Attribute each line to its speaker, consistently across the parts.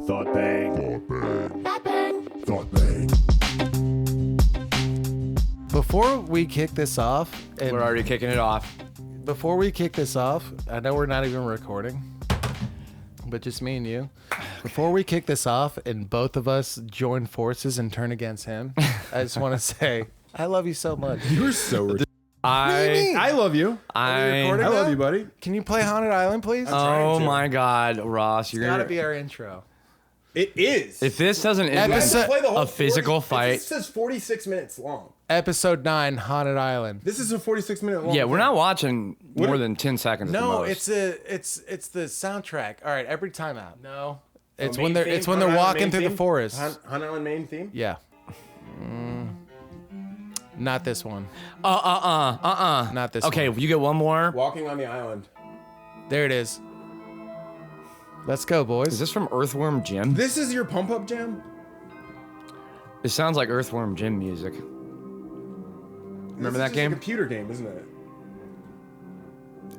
Speaker 1: Thought bang. Thought bang.
Speaker 2: Before we kick this off, and
Speaker 3: We're already kicking it off.
Speaker 2: before we kick this off, I know we're not even recording, but just me and you. Before we kick this off and both of us join forces and turn against him, I just want to say I love you so much.
Speaker 1: You're so ridiculous.
Speaker 3: I
Speaker 1: I love you.
Speaker 3: I
Speaker 2: recording?
Speaker 1: I love you, buddy.
Speaker 2: Can you play Haunted Island, please?
Speaker 3: oh my God, Ross, you're
Speaker 2: It's gotta
Speaker 3: gonna
Speaker 2: be our intro.
Speaker 1: It is.
Speaker 3: if this doesn't end
Speaker 2: Episode-
Speaker 1: Play the whole
Speaker 3: a physical
Speaker 1: 40
Speaker 3: fight.
Speaker 1: It says 46 minutes long.
Speaker 2: Episode 9, Haunted Island.
Speaker 1: This is a 46-minute long.
Speaker 3: Yeah, we're not watching more than 10 seconds. at the
Speaker 2: No,
Speaker 3: most.
Speaker 2: it's the soundtrack. All right, every time out. No, it's
Speaker 1: Main
Speaker 2: when they're
Speaker 1: theme?
Speaker 2: it's when
Speaker 1: Haunted
Speaker 2: they're
Speaker 1: Island
Speaker 2: walking
Speaker 1: main
Speaker 2: through the
Speaker 1: theme?
Speaker 2: forest.
Speaker 1: Haunted Island main theme?
Speaker 2: Yeah. Not this one. Not this
Speaker 3: Okay,
Speaker 2: one.
Speaker 3: you get one more.
Speaker 1: Walking on the island.
Speaker 2: There it is. Let's go, boys.
Speaker 3: Is this from Earthworm Jim?
Speaker 1: This is your pump-up jam?
Speaker 3: It sounds like Earthworm Jim music. Remember that
Speaker 1: This is just
Speaker 3: game?
Speaker 1: a computer game, isn't it?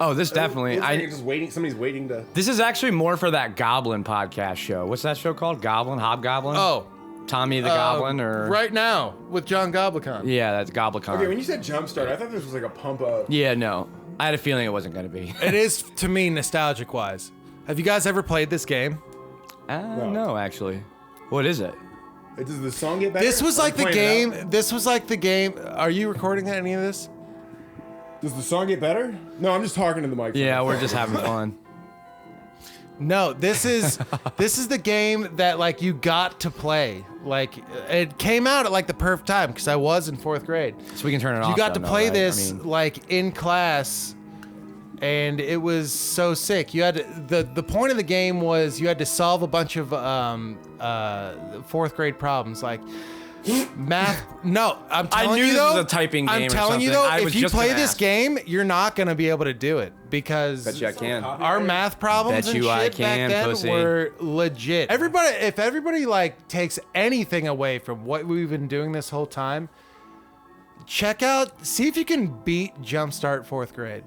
Speaker 3: Oh, this definitely.
Speaker 1: Looks like you're just waiting. Somebody's waiting to...
Speaker 3: This is actually more for that Goblin podcast show. What's that show called? Goblin? Hobgoblin?
Speaker 2: Oh,
Speaker 3: Tommy the Goblin or
Speaker 2: right now with John Goblicon.
Speaker 3: Yeah, that's Goblicon.
Speaker 1: Okay, when you said Jumpstart, I thought this was like a pump-up.
Speaker 3: Yeah, no. I had a feeling it wasn't going to be.
Speaker 2: It is to me nostalgic wise. Have you guys ever played this game?
Speaker 3: No, actually. What is it?
Speaker 1: Does the song get better?
Speaker 2: This was
Speaker 1: Are
Speaker 2: like
Speaker 1: we
Speaker 2: the
Speaker 1: playing it
Speaker 2: game.
Speaker 1: out?
Speaker 2: This was like the game. Are you recording any of this?
Speaker 1: Does the song get better? No, I'm just talking to the mic.
Speaker 3: Yeah, we're just having fun.
Speaker 2: No, this is the game that like you got to play. Like it came out at like the perfect time because I was in 4th grade.
Speaker 3: So we can turn it off.
Speaker 2: You got to
Speaker 3: though,
Speaker 2: play
Speaker 3: right?
Speaker 2: this
Speaker 3: I mean,
Speaker 2: like in class, and it was so sick. You had to, the point of the game was you had to solve a bunch of 4th grade problems like math. No, I'm telling
Speaker 3: knew
Speaker 2: you
Speaker 3: this
Speaker 2: though.
Speaker 3: was a typing game
Speaker 2: I'm
Speaker 3: or
Speaker 2: telling you
Speaker 3: something.
Speaker 2: though,
Speaker 3: I was
Speaker 2: if you
Speaker 3: just
Speaker 2: play
Speaker 3: gonna
Speaker 2: this
Speaker 3: ask.
Speaker 2: game, you're not gonna be able to do it because
Speaker 3: Bet you I can.
Speaker 2: our math problems
Speaker 3: Bet
Speaker 2: and
Speaker 3: you I
Speaker 2: shit
Speaker 3: can,
Speaker 2: back then
Speaker 3: pussy.
Speaker 2: were legit. If everybody like takes anything away from what we've been doing this whole time, see if you can beat Jumpstart 4th grade.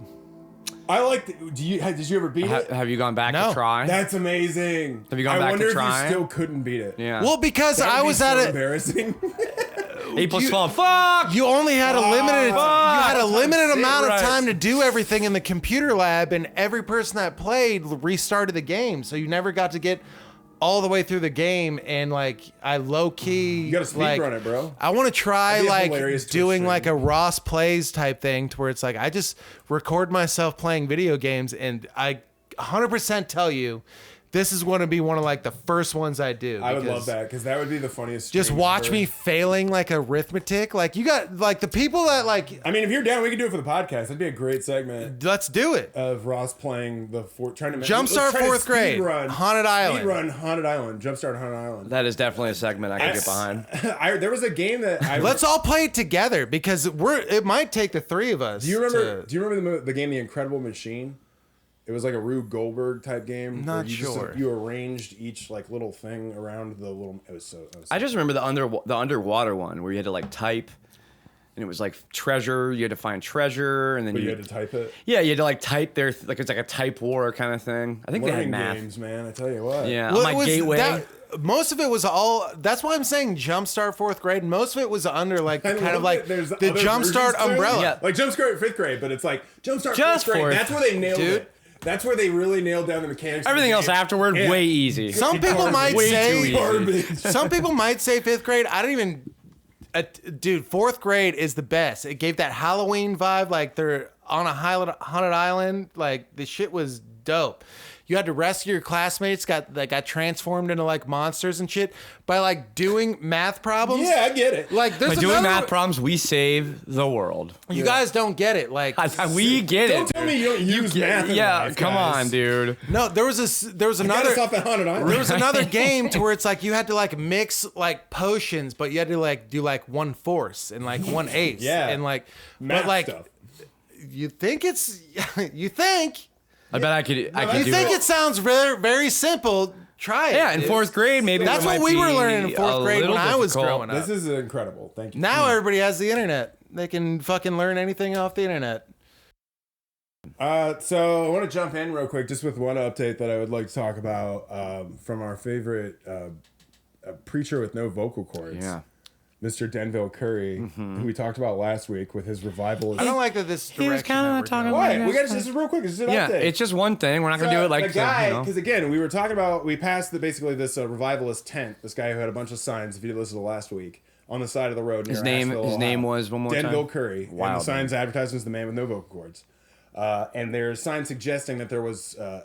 Speaker 1: I like. Did you ever beat it?
Speaker 3: Have you gone back
Speaker 2: No.
Speaker 3: to try?
Speaker 1: That's amazing.
Speaker 3: Have you gone
Speaker 1: I
Speaker 3: back to
Speaker 1: wonder if
Speaker 3: trying?
Speaker 1: you still couldn't beat it.
Speaker 3: yeah.
Speaker 2: Well, because
Speaker 1: That would
Speaker 2: I
Speaker 1: be
Speaker 2: was
Speaker 1: so
Speaker 2: at it.
Speaker 1: embarrassing.
Speaker 3: 8 plus 12. Fuck!
Speaker 2: You only had a limited. You had a limited amount of
Speaker 3: right.
Speaker 2: time to do everything in the computer lab, and every person that played restarted the game, so you never got to get all the way through the game. And like, I low key.
Speaker 1: You gotta speedrun it, bro.
Speaker 2: I want to try
Speaker 1: That'd be a
Speaker 2: like
Speaker 1: hilarious Twitch
Speaker 2: doing
Speaker 1: stream.
Speaker 2: like a Ross Plays type thing, to where it's like I just record myself playing video games, and I 100% tell you. This is going to be one of like the first ones I do.
Speaker 1: I would
Speaker 2: because
Speaker 1: love that because that would be the funniest.
Speaker 2: Just
Speaker 1: stream
Speaker 2: watch
Speaker 1: ever.
Speaker 2: me failing like arithmetic. Like you got like the people that like.
Speaker 1: I mean, if you're down, we can do it for the podcast. That'd be a great segment
Speaker 2: Let's do it.
Speaker 1: of Ross playing trying to
Speaker 2: Jumpstart
Speaker 1: let's try to
Speaker 2: 4th grade.
Speaker 1: speedrun-
Speaker 2: Haunted Island.
Speaker 1: Speedrun Haunted Island. Jumpstart Haunted Island.
Speaker 3: That is definitely a segment I could get behind.
Speaker 1: There was a game that I
Speaker 2: Let's all play it together because it might take the 3 of us.
Speaker 1: Do you remember the game The Incredible Machine? It was like a Rube Goldberg type game.
Speaker 2: Not
Speaker 1: where you
Speaker 2: sure.
Speaker 1: Just, you arranged each like little thing around the little. It was so.
Speaker 3: I just remember the underwater one where you had to like type, and it was like treasure. You had to find treasure, and then
Speaker 1: But you had to type it.
Speaker 3: Yeah, you had to like type their like it's like a type war kind of thing. I think they had
Speaker 1: Learning
Speaker 3: math.
Speaker 1: games, man. I tell you what.
Speaker 3: Yeah,
Speaker 2: Well,
Speaker 3: on
Speaker 2: it
Speaker 3: my
Speaker 2: was
Speaker 3: gateway.
Speaker 2: most of it was all. That's why I'm saying Jumpstart 4th grade. Most of it was under like
Speaker 1: I
Speaker 2: kind
Speaker 1: love
Speaker 2: of like
Speaker 1: that there's
Speaker 2: the
Speaker 1: other
Speaker 2: Jumpstart
Speaker 1: versions too.
Speaker 2: umbrella.
Speaker 3: Yeah.
Speaker 1: Like Jumpstart 5th grade, but it's like Jumpstart
Speaker 3: Just
Speaker 1: 4th grade.
Speaker 3: fourth.
Speaker 1: That's where they nailed
Speaker 2: Dude.
Speaker 1: it. That's where they really nailed down the mechanics. of
Speaker 3: Everything
Speaker 1: the
Speaker 3: else
Speaker 1: game.
Speaker 3: afterward,
Speaker 1: Yeah.
Speaker 3: way easy.
Speaker 2: Some people might
Speaker 3: Way
Speaker 2: say.
Speaker 3: too easy.
Speaker 1: Garbage.
Speaker 2: Some people might say 5th grade. I don't even. Dude, 4th grade is the best. It gave that Halloween vibe. Like they're on a haunted island. Like the shit was dope. You had to rescue your classmates that got transformed into like monsters and shit by like doing math problems.
Speaker 1: Yeah, I get it.
Speaker 2: Like there's
Speaker 3: By doing
Speaker 2: another-
Speaker 3: math problems, we save the world.
Speaker 2: You guys don't get it. Like
Speaker 3: We get
Speaker 1: Don't
Speaker 3: it.
Speaker 1: tell me you don't use math. In
Speaker 3: Yeah,
Speaker 1: life,
Speaker 3: come
Speaker 1: guys.
Speaker 3: on, dude.
Speaker 2: no, there was
Speaker 1: Get
Speaker 2: another.
Speaker 1: us off at Haunted Island.
Speaker 2: There was another game to where it's like you had to like mix like potions, but you had to like do like 1/4 and like 1/8.
Speaker 1: Yeah.
Speaker 2: And like,
Speaker 1: Math
Speaker 2: but like,
Speaker 1: stuff.
Speaker 2: you think it's, you think
Speaker 3: I bet I could
Speaker 2: you
Speaker 3: do
Speaker 2: think
Speaker 3: it.
Speaker 2: it sounds very very simple. Try it.
Speaker 3: Yeah, in
Speaker 2: dude.
Speaker 3: 4th grade, maybe.
Speaker 2: That's
Speaker 3: it
Speaker 2: what
Speaker 3: might
Speaker 2: we were
Speaker 3: be
Speaker 2: learning in 4th
Speaker 3: a
Speaker 2: grade when
Speaker 3: little
Speaker 2: I was
Speaker 3: difficult.
Speaker 2: growing up.
Speaker 1: This is incredible. Thank you.
Speaker 2: Now everybody has the internet. They can fucking learn anything off the internet.
Speaker 1: So I want to jump in real quick just with one update that I would like to talk about from our favorite preacher with no vocal cords.
Speaker 3: Yeah.
Speaker 1: Mr. Denvil Curry, who we talked about last week with his revivalist.
Speaker 2: I don't like that this
Speaker 3: He was
Speaker 2: direction
Speaker 3: kinda
Speaker 2: that we're
Speaker 3: talking
Speaker 2: going.
Speaker 3: about-
Speaker 1: Why? We got to this is real quick. This is an
Speaker 3: Yeah,
Speaker 1: update.
Speaker 3: it's just one thing. We're not gonna do it like
Speaker 1: the guy,
Speaker 3: you know.
Speaker 1: because again, we were talking about we passed basically this revivalist tent. This guy who had a bunch of signs. If you listened to last week, on the side of the road.
Speaker 3: His
Speaker 1: near
Speaker 3: name
Speaker 1: Asheville,
Speaker 3: was one more time.
Speaker 1: Denvil Curry. And
Speaker 3: Wow,
Speaker 1: the signs advertising as the man with no vocal cords. And there's signs suggesting that there was a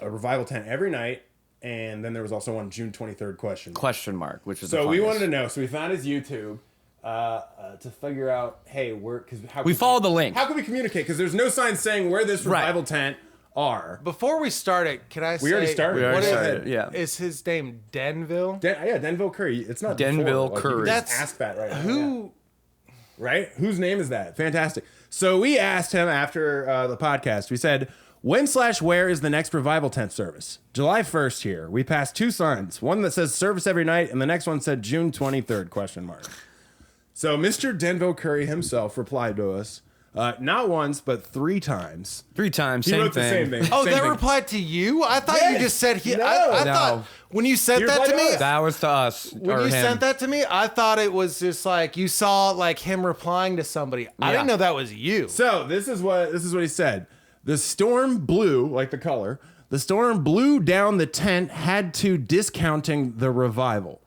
Speaker 1: revival tent every night. And then there was also one June 23rd
Speaker 3: Question mark, which is
Speaker 1: So
Speaker 3: the
Speaker 1: we
Speaker 3: funniest.
Speaker 1: wanted to know. So we found his YouTube to figure out, hey,
Speaker 3: We followed the link.
Speaker 1: How can we communicate? Because there's no sign saying where this
Speaker 3: Right.
Speaker 1: revival tent are.
Speaker 2: Before we start it, can I say...
Speaker 1: We already started.
Speaker 3: We already
Speaker 2: what is-
Speaker 3: started, yeah.
Speaker 2: Is his name Denvil?
Speaker 1: Denvil Curry. It's not
Speaker 3: Denvil
Speaker 1: before. Like,
Speaker 3: Curry.
Speaker 1: you can just
Speaker 2: That's
Speaker 1: ask that right now.
Speaker 2: Who...
Speaker 1: Yeah. Right? Whose name is that? Fantastic. So we asked him after the podcast. We said, when/where is the next revival tent service? July 1st here. We passed two signs. One that says service every night, and the next one said June 23rd, question mark. So Mr. Denvil Curry himself replied to us, not once, but 3 times.
Speaker 3: 3 times,
Speaker 1: He
Speaker 3: same
Speaker 1: wrote
Speaker 3: thing.
Speaker 1: the same thing.
Speaker 2: Oh,
Speaker 1: Same
Speaker 2: that
Speaker 1: thing.
Speaker 2: replied to you? I thought
Speaker 1: Yes.
Speaker 2: you just said he...
Speaker 1: No.
Speaker 2: I
Speaker 3: No.
Speaker 2: thought... When you sent
Speaker 1: He
Speaker 2: that to
Speaker 1: replied to
Speaker 2: me...
Speaker 1: us.
Speaker 3: That was to us.
Speaker 2: When
Speaker 3: or
Speaker 2: you
Speaker 3: him.
Speaker 2: sent that to me, I thought it was just like you saw like him replying to somebody. I
Speaker 3: Yeah.
Speaker 2: didn't know that was you.
Speaker 1: So this is what he said. The storm blew, like the color. The storm blew down the tent, had to discounting the revival.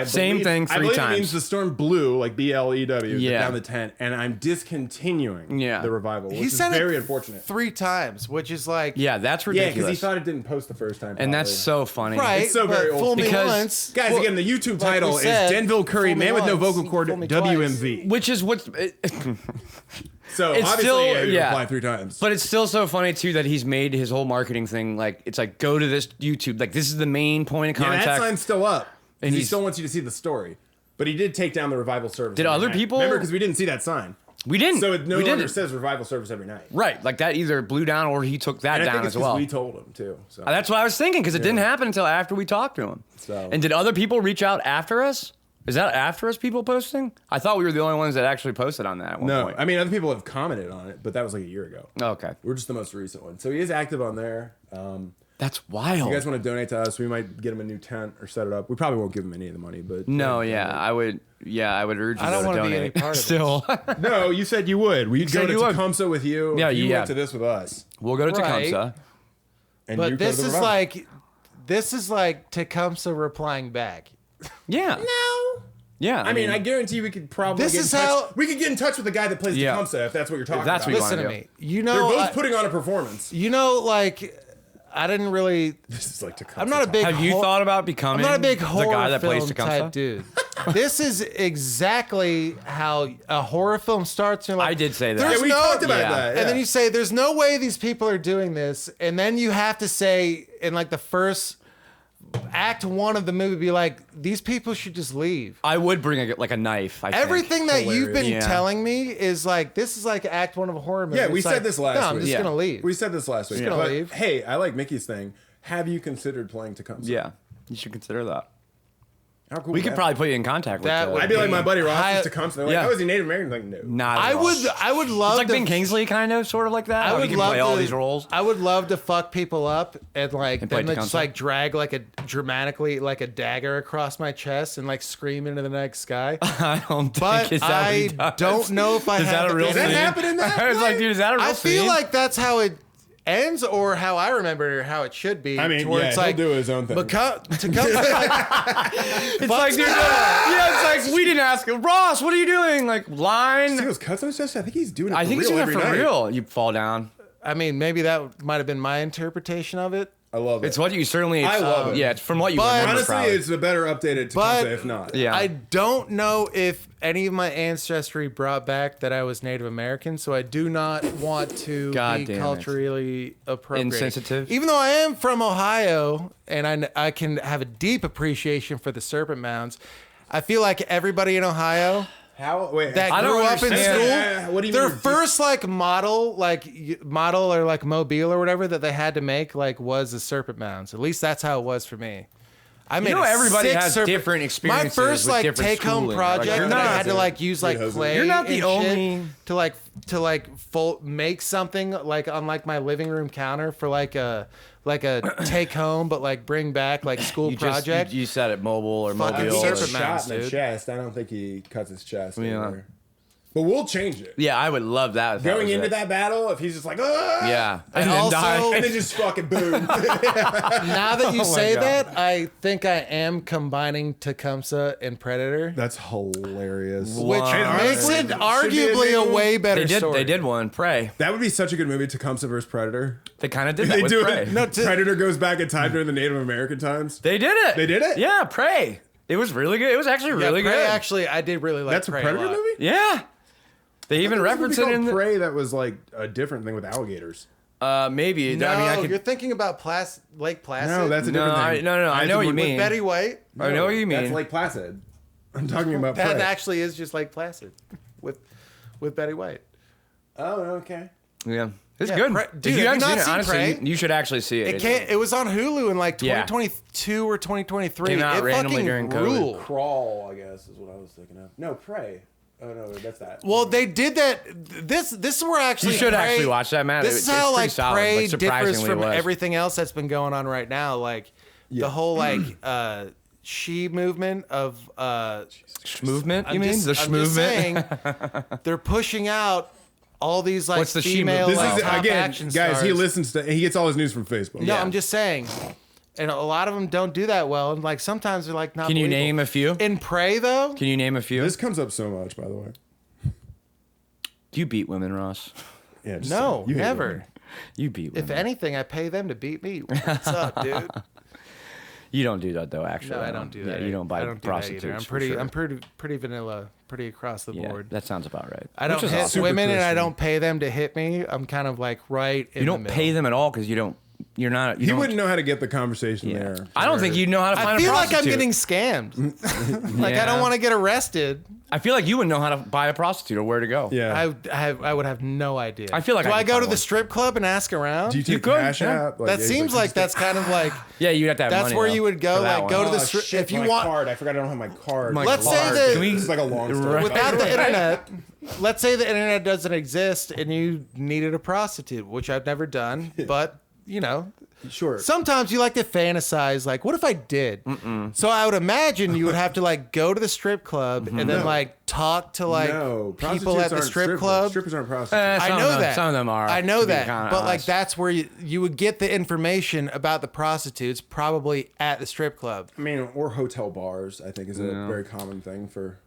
Speaker 3: Same thing
Speaker 1: I
Speaker 3: 3
Speaker 1: believe
Speaker 3: times.
Speaker 1: it means the storm blew, like BLEW,
Speaker 3: Yeah.
Speaker 1: down the tent, and I'm discontinuing the revival, which
Speaker 2: He
Speaker 1: is
Speaker 2: sent
Speaker 1: very
Speaker 2: it
Speaker 1: unfortunate.
Speaker 2: 3 times, which is like
Speaker 3: Yeah, that's
Speaker 1: Yeah,
Speaker 3: ridiculous.
Speaker 1: because he thought it didn't post the first time.
Speaker 3: and that's
Speaker 1: probably.
Speaker 3: so funny.
Speaker 2: right.
Speaker 1: It's so
Speaker 2: but
Speaker 1: very old
Speaker 2: fool me
Speaker 3: because-
Speaker 2: once.
Speaker 1: Guys,
Speaker 2: Well,
Speaker 1: again, the YouTube
Speaker 2: like
Speaker 1: title
Speaker 2: we said,
Speaker 1: is Denvil Curry,
Speaker 2: fool me
Speaker 1: man with no
Speaker 2: once,
Speaker 1: vocal cord,
Speaker 2: fool me
Speaker 1: WMV.
Speaker 3: Which is what's...
Speaker 1: So
Speaker 3: It's
Speaker 1: obviously,
Speaker 3: still-
Speaker 1: yeah, he
Speaker 3: yeah.
Speaker 1: replied 3 times.
Speaker 3: But it's still so funny, too, that he's made his whole marketing thing, like, it's like, go to this YouTube. Like, this is the main point of
Speaker 1: yeah,
Speaker 3: contact.
Speaker 1: that sign's still up, and he
Speaker 3: he's-
Speaker 1: still wants you to see the story. But he did take down the revival service.
Speaker 3: Did
Speaker 1: every
Speaker 3: other
Speaker 1: night.
Speaker 3: people-
Speaker 1: Remember, because we didn't see that sign.
Speaker 3: We didn't.
Speaker 1: So it no
Speaker 3: we
Speaker 1: longer
Speaker 3: didn't.
Speaker 1: says revival service every night.
Speaker 3: Right. Like, that either blew down or he took that
Speaker 1: And I
Speaker 3: down
Speaker 1: think it's
Speaker 3: as well.
Speaker 1: we told him too. So
Speaker 3: That's what I was thinking, because it didn't happen until after we talked to him.
Speaker 1: So-
Speaker 3: And did other people reach out after us? Is that after us people posting? I thought we were the only ones that actually posted on that at one
Speaker 1: no,
Speaker 3: point.
Speaker 1: I mean other people have commented on it, but that was like a year ago.
Speaker 3: Okay.
Speaker 1: We're just the most recent one. So he is active on there.
Speaker 3: That's wild.
Speaker 1: If you guys want to donate to us, we might get him a new tent or set it up. We probably won't give him any of the money, but
Speaker 3: No, yeah, I would urge you
Speaker 2: I don't
Speaker 3: to
Speaker 2: wanna be
Speaker 3: donate.
Speaker 2: any part of
Speaker 3: Still,
Speaker 1: No, you said you would. We'd go
Speaker 3: said
Speaker 1: to
Speaker 3: you would.
Speaker 1: Tecumseh with you.
Speaker 3: Yeah,
Speaker 1: if you
Speaker 3: yeah.
Speaker 1: went to this with us.
Speaker 3: we'll go to
Speaker 2: Right.
Speaker 3: Tecumseh.
Speaker 1: And
Speaker 2: But
Speaker 1: you go to
Speaker 2: this
Speaker 1: the
Speaker 2: is
Speaker 1: revival.
Speaker 2: like Tecumseh replying back.
Speaker 3: Yeah.
Speaker 1: No.
Speaker 3: Yeah.
Speaker 1: I mean, I guarantee we could probably
Speaker 2: This
Speaker 1: get in
Speaker 2: is
Speaker 1: touch.
Speaker 2: how-
Speaker 1: We could get in touch with the guy that plays
Speaker 3: Yeah.
Speaker 1: Tecumseh if that's what you're talking
Speaker 3: that's
Speaker 1: about.
Speaker 3: what you
Speaker 2: Listen to
Speaker 3: wanna
Speaker 2: me. You
Speaker 1: They're
Speaker 2: know,
Speaker 1: both putting on a performance.
Speaker 2: like I didn't really.
Speaker 1: This is like Tecumseh.
Speaker 2: I'm not a big.
Speaker 3: have you
Speaker 2: hor-
Speaker 3: thought about
Speaker 2: I'm
Speaker 3: becoming
Speaker 2: not a big
Speaker 3: the
Speaker 2: horror
Speaker 3: guy that plays
Speaker 2: film
Speaker 3: Tecumseh?
Speaker 2: type dude. This is exactly how a horror film starts. And you're like,
Speaker 3: I did say that.
Speaker 2: "There's
Speaker 1: Yeah, we
Speaker 2: no-"
Speaker 1: talked about
Speaker 3: Yeah.
Speaker 1: that.
Speaker 2: And then
Speaker 1: yeah.
Speaker 2: you say, "There's no way these people are doing this," and then you have to say in like the first act 1 of the movie, be like, "These people should just leave."
Speaker 3: I would bring a knife. I think.
Speaker 2: Everything that you've been
Speaker 3: Hilarious. Yeah.
Speaker 2: telling me is like this is like act 1 of a horror movie.
Speaker 1: Yeah, we
Speaker 2: It's
Speaker 1: said
Speaker 2: like,
Speaker 1: this last
Speaker 2: No, I'm
Speaker 1: week.
Speaker 2: just
Speaker 3: Yeah.
Speaker 2: gonna leave.
Speaker 1: We said this last week.
Speaker 2: gonna
Speaker 1: But,
Speaker 2: leave.
Speaker 1: hey, I like Mickey's thing. Have you considered playing Tecumseh?
Speaker 3: Yeah, you should consider that.
Speaker 1: How cool
Speaker 3: We
Speaker 1: would
Speaker 3: could
Speaker 1: that
Speaker 3: probably put you in contact with.
Speaker 2: That would
Speaker 1: I'd be like my buddy Ross
Speaker 2: Hi-
Speaker 1: is Tecumseh. They're like,
Speaker 3: Yeah.
Speaker 1: oh, is he Native American? Like, no.
Speaker 3: Not. At
Speaker 2: I
Speaker 3: all.
Speaker 2: would love
Speaker 3: It's like
Speaker 2: to,
Speaker 3: Ben Kingsley, kind of, sort of like that.
Speaker 2: I
Speaker 3: How
Speaker 2: would
Speaker 3: he can
Speaker 2: love
Speaker 3: play
Speaker 2: to,
Speaker 3: all these roles.
Speaker 2: I would love to fuck people up and like
Speaker 3: And play
Speaker 2: then just
Speaker 3: Tecumseh?
Speaker 2: like drag like a dramatically like a dagger across my chest and like scream into the night sky.
Speaker 3: I don't think
Speaker 2: But
Speaker 3: is that what he
Speaker 2: I
Speaker 3: does.
Speaker 2: don't know if I
Speaker 3: Is
Speaker 2: have
Speaker 3: that a
Speaker 2: the
Speaker 3: real
Speaker 1: Does that
Speaker 3: scene?
Speaker 1: happen in that?
Speaker 3: I was like, dude, is that a real
Speaker 2: I feel
Speaker 3: scene?
Speaker 2: like that's how it ends or how I remember it or how it should be.
Speaker 1: I mean,
Speaker 2: to where
Speaker 1: yeah,
Speaker 2: it's
Speaker 1: he'll
Speaker 2: like
Speaker 1: do his own thing.
Speaker 2: Tecumseh, like,
Speaker 3: It's like, dude, yeah, it's like we didn't ask him. Ross, what are you doing? Like line.
Speaker 1: See those cuts on his chest? I think he's doing it for
Speaker 3: I think
Speaker 1: real
Speaker 3: he's doing it
Speaker 1: every
Speaker 3: for
Speaker 1: night.
Speaker 3: real. You fall down.
Speaker 2: I mean, maybe that might have been my interpretation of it.
Speaker 1: I love it.
Speaker 3: It's what you certainly.
Speaker 1: I love it.
Speaker 3: Yeah, it's from what you
Speaker 2: But-
Speaker 3: remember.
Speaker 1: Honestly,
Speaker 3: probably.
Speaker 1: it's a better updated
Speaker 2: But-
Speaker 1: Tecumseh, if not.
Speaker 3: Yeah.
Speaker 2: I don't know if any of my ancestry brought back that I was Native American, so I do not want to
Speaker 3: God
Speaker 2: be
Speaker 3: damn it.
Speaker 2: culturally appropriate.
Speaker 3: Insensitive?
Speaker 2: Even though I am from Ohio and I can have a deep appreciation for the serpent mounds, I feel like everybody in Ohio
Speaker 1: How? Wait.
Speaker 2: that
Speaker 3: I don't
Speaker 2: grew up in
Speaker 3: understand.
Speaker 2: school,
Speaker 1: What do you
Speaker 2: their
Speaker 1: mean?
Speaker 2: first like model or like mobile or whatever that they had to make like was the serpent mounds. At least that's how it was for me. I made
Speaker 3: everybody
Speaker 2: six
Speaker 3: has
Speaker 2: serpent-
Speaker 3: different experiences.
Speaker 2: My first
Speaker 3: with
Speaker 2: like
Speaker 3: different
Speaker 2: take home
Speaker 3: schooling.
Speaker 2: project
Speaker 1: you're
Speaker 2: that I
Speaker 1: not-
Speaker 2: had to like use like
Speaker 1: You're
Speaker 2: clay.
Speaker 3: not the
Speaker 2: and
Speaker 3: only-
Speaker 2: shit to make something like on like my living room counter for like a take home, but like bring back like school project.
Speaker 3: You said it mobile or
Speaker 2: Fucking
Speaker 1: He
Speaker 3: mobile.
Speaker 1: gets
Speaker 2: serpent mounts,
Speaker 1: shot in the
Speaker 2: dude.
Speaker 1: chest. I don't think he cuts his chest.
Speaker 3: Yeah.
Speaker 1: Anywhere. But we'll change it.
Speaker 3: Yeah, I would love that. If
Speaker 1: Going
Speaker 3: was
Speaker 1: into
Speaker 3: it.
Speaker 1: that battle, if he's just like, ah!
Speaker 3: Yeah,
Speaker 2: And
Speaker 3: then
Speaker 2: also-
Speaker 3: die.
Speaker 1: And then just fucking boom.
Speaker 2: Now that you
Speaker 3: Oh my
Speaker 2: say
Speaker 3: God.
Speaker 2: that, I think I am combining Tecumseh and Predator,
Speaker 1: That's hilarious.
Speaker 2: which
Speaker 3: Wow.
Speaker 2: makes it
Speaker 1: Should be a
Speaker 2: arguably a
Speaker 1: new-
Speaker 2: way better
Speaker 3: They
Speaker 2: story.
Speaker 3: did one. Prey.
Speaker 1: That would be such a good movie, Tecumseh versus Predator.
Speaker 3: They kind of did that
Speaker 1: They
Speaker 3: with
Speaker 1: do
Speaker 3: Prey.
Speaker 1: it.
Speaker 2: No,
Speaker 1: Predator goes back in time during the Native American times.
Speaker 3: They did it.
Speaker 1: They did it?
Speaker 3: Yeah, Prey. It was really good. It was actually really
Speaker 2: Prey,
Speaker 3: good.
Speaker 2: Actually, I did really like
Speaker 1: That's a
Speaker 2: Prey
Speaker 1: Predator
Speaker 2: lot.
Speaker 1: movie?
Speaker 3: Yeah. They even reference it in the,
Speaker 1: Prey that was like a different thing with alligators.
Speaker 3: maybe.
Speaker 2: No,
Speaker 3: I mean, I could.
Speaker 2: you're thinking about Lake Placid.
Speaker 1: No, that's a
Speaker 3: No,
Speaker 1: different
Speaker 3: I
Speaker 1: thing.
Speaker 3: know what you
Speaker 1: With
Speaker 3: mean.
Speaker 2: Betty White.
Speaker 3: I know what you mean.
Speaker 1: That's Lake Placid. I'm talking about
Speaker 2: That
Speaker 1: Prey.
Speaker 2: actually is just Lake Placid with Betty White.
Speaker 1: Oh, okay.
Speaker 3: Yeah, it's
Speaker 2: Yeah,
Speaker 3: good.
Speaker 2: Prey-
Speaker 3: If
Speaker 2: dude,
Speaker 3: you
Speaker 2: have
Speaker 3: haven't
Speaker 2: you
Speaker 3: seen
Speaker 2: not
Speaker 3: it,
Speaker 2: seen
Speaker 3: honestly,
Speaker 2: Prey?
Speaker 3: you should actually see it.
Speaker 2: It was on Hulu in like
Speaker 3: Yeah.
Speaker 2: 2022 or 2023.
Speaker 3: Came out
Speaker 2: it
Speaker 3: randomly
Speaker 2: fucking
Speaker 3: during COVID.
Speaker 2: ruled.
Speaker 1: Crawl, I guess, is what I was thinking of. No, Prey. Oh no, that's that.
Speaker 2: Well, they did that. This is where actually
Speaker 3: You should
Speaker 2: Prey-
Speaker 3: actually watch that, man.
Speaker 2: This
Speaker 3: It's
Speaker 2: is how
Speaker 3: pretty
Speaker 2: like
Speaker 3: solid,
Speaker 2: Prey
Speaker 3: like,
Speaker 2: differs
Speaker 3: surprisingly
Speaker 2: from
Speaker 3: it was.
Speaker 2: everything else that's been going on right now. Like the whole like she movement of
Speaker 3: Movement? You
Speaker 2: I'm
Speaker 3: mean
Speaker 2: just-
Speaker 3: the
Speaker 2: I'm just
Speaker 3: movement?
Speaker 2: saying, they're pushing out all these like
Speaker 3: What's the she
Speaker 2: female
Speaker 3: movement?
Speaker 1: This
Speaker 2: like,
Speaker 1: is
Speaker 2: top
Speaker 1: again,
Speaker 2: action
Speaker 1: guys.
Speaker 2: stars.
Speaker 1: He listens to. He gets all his news from Facebook.
Speaker 2: No,
Speaker 3: Yeah.
Speaker 2: I'm just saying, and a lot of them don't do that well. And like sometimes they're like not.
Speaker 3: Can you
Speaker 2: believable.
Speaker 3: name a few?
Speaker 2: In Prey though?
Speaker 3: Can you name a few?
Speaker 1: This comes up so much, by the way.
Speaker 3: You beat women, Ross.
Speaker 1: Yeah. Just
Speaker 2: No,
Speaker 1: saying. You hate
Speaker 2: never.
Speaker 1: women.
Speaker 3: You beat women.
Speaker 2: If anything, I pay them to beat me. What's up, dude?
Speaker 3: You don't do that though. Actually,
Speaker 2: No, I don't do that.
Speaker 3: Yeah, you don't buy
Speaker 2: I don't do
Speaker 3: prostitutes.
Speaker 2: that either.
Speaker 3: for sure.
Speaker 2: I'm pretty vanilla, pretty across the
Speaker 3: Yeah,
Speaker 2: board.
Speaker 3: that sounds about right.
Speaker 2: I
Speaker 3: Which
Speaker 2: don't
Speaker 3: is
Speaker 2: hit
Speaker 3: awesome.
Speaker 2: women, and I
Speaker 1: Christian.
Speaker 2: don't pay them to hit me. I'm kind of like right in
Speaker 3: You don't
Speaker 2: the
Speaker 3: pay
Speaker 2: middle.
Speaker 3: them at all because you don't. You're not. You
Speaker 1: He
Speaker 3: don't,
Speaker 1: wouldn't know how to get the conversation
Speaker 3: Yeah.
Speaker 1: there.
Speaker 3: I don't think you know how to find
Speaker 2: I
Speaker 3: a
Speaker 2: feel like I'm
Speaker 3: prostitute.
Speaker 2: getting scammed. Like I
Speaker 3: Yeah.
Speaker 2: don't want to get arrested.
Speaker 3: I feel like you wouldn't know how to buy a prostitute or where to go.
Speaker 1: Yeah.
Speaker 2: I would have no idea.
Speaker 3: I feel like
Speaker 2: do
Speaker 3: I
Speaker 2: I
Speaker 3: could
Speaker 2: go
Speaker 3: find
Speaker 2: to the
Speaker 3: one.
Speaker 2: strip club and ask around?
Speaker 1: Do you take
Speaker 3: could,
Speaker 1: Cash
Speaker 3: yeah.
Speaker 1: App?
Speaker 2: That
Speaker 1: it's
Speaker 2: seems like that's kind of like
Speaker 3: Yeah, you have to have
Speaker 2: that's
Speaker 3: money,
Speaker 2: where
Speaker 3: though,
Speaker 2: you would go.
Speaker 3: for that
Speaker 2: Like go
Speaker 3: one.
Speaker 2: to the
Speaker 1: Oh,
Speaker 2: strip
Speaker 1: shit,
Speaker 2: if you
Speaker 1: my
Speaker 2: want.
Speaker 1: card. I forgot I don't have my card.
Speaker 3: My
Speaker 2: Let's say
Speaker 3: card.
Speaker 2: that
Speaker 3: Can we-
Speaker 1: This is like a long story.
Speaker 2: without the internet, let's say the internet doesn't exist and you needed a prostitute, which I've never done, but you know,
Speaker 1: Sure.
Speaker 2: sometimes you like to fantasize, like, what if I did? So I would imagine you would have to like go to the strip club and then
Speaker 1: No.
Speaker 2: like talk to like
Speaker 1: no,
Speaker 2: people at the
Speaker 1: prostitutes aren't
Speaker 2: strip
Speaker 1: strippers.
Speaker 2: club.
Speaker 1: Strippers aren't prostitutes.
Speaker 2: I know that.
Speaker 3: Some of them are.
Speaker 2: I know
Speaker 3: to be
Speaker 2: that.
Speaker 3: kinda
Speaker 2: But like
Speaker 3: honest.
Speaker 2: that's where you would get the information about the prostitutes probably at the strip club.
Speaker 1: I mean, or hotel bars. I think is a very common thing for.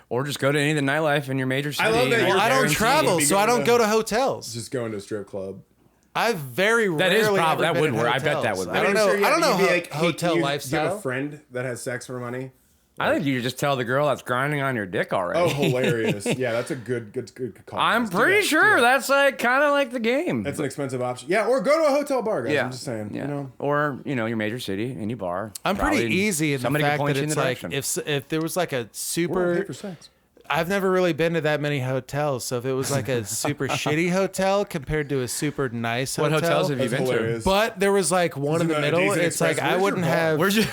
Speaker 3: Or just go to any of the nightlife in your major city.
Speaker 1: I love that
Speaker 3: and
Speaker 1: you're
Speaker 2: I don't
Speaker 1: guaranteed
Speaker 2: travel,
Speaker 1: to
Speaker 2: so I
Speaker 1: go
Speaker 2: don't
Speaker 1: to-
Speaker 2: go to hotels.
Speaker 1: Just going to a strip club.
Speaker 2: I've very
Speaker 3: That is
Speaker 2: rarely
Speaker 3: probably-
Speaker 2: ever
Speaker 3: that
Speaker 2: been
Speaker 3: would
Speaker 2: in
Speaker 3: work. I bet that
Speaker 2: hotels.
Speaker 3: would
Speaker 2: I
Speaker 3: work.
Speaker 2: don't know.
Speaker 1: I'm sure
Speaker 2: I don't know
Speaker 1: you'd be like, hey,
Speaker 2: hotel
Speaker 1: do you have
Speaker 2: lifestyle.
Speaker 1: a friend that has sex for money?
Speaker 3: I think you just tell the girl that's grinding on your dick already.
Speaker 1: Oh, hilarious! Yeah, that's a good call.
Speaker 3: I'm
Speaker 1: Let's do
Speaker 3: pretty
Speaker 1: that.
Speaker 3: sure
Speaker 1: Yeah.
Speaker 3: that's like kind of like the game.
Speaker 1: That's an expensive option. Yeah, or go to a hotel bar, guys.
Speaker 3: yeah.
Speaker 1: I'm just saying.
Speaker 3: Yeah.
Speaker 1: You know,
Speaker 3: Or, your major city, any bar.
Speaker 2: I'm pretty
Speaker 3: Probably
Speaker 2: easy in the
Speaker 3: somebody could
Speaker 2: fact
Speaker 3: point
Speaker 2: that
Speaker 3: you in
Speaker 2: it's
Speaker 3: the
Speaker 2: like
Speaker 3: direction.
Speaker 2: if there was like a
Speaker 1: we're all
Speaker 2: super.
Speaker 1: pay for sex.
Speaker 2: I've never really been to that many hotels, so if it was like a super shitty hotel compared to a super nice
Speaker 3: What
Speaker 2: hotel,
Speaker 3: hotels have you
Speaker 1: That's
Speaker 3: been
Speaker 1: hilarious.
Speaker 2: but there was like one in the
Speaker 1: it a
Speaker 2: middle.
Speaker 1: Days and
Speaker 2: It's like
Speaker 1: Express?
Speaker 2: I
Speaker 1: Where's
Speaker 2: wouldn't
Speaker 1: your bar?
Speaker 2: have.
Speaker 3: Where's your...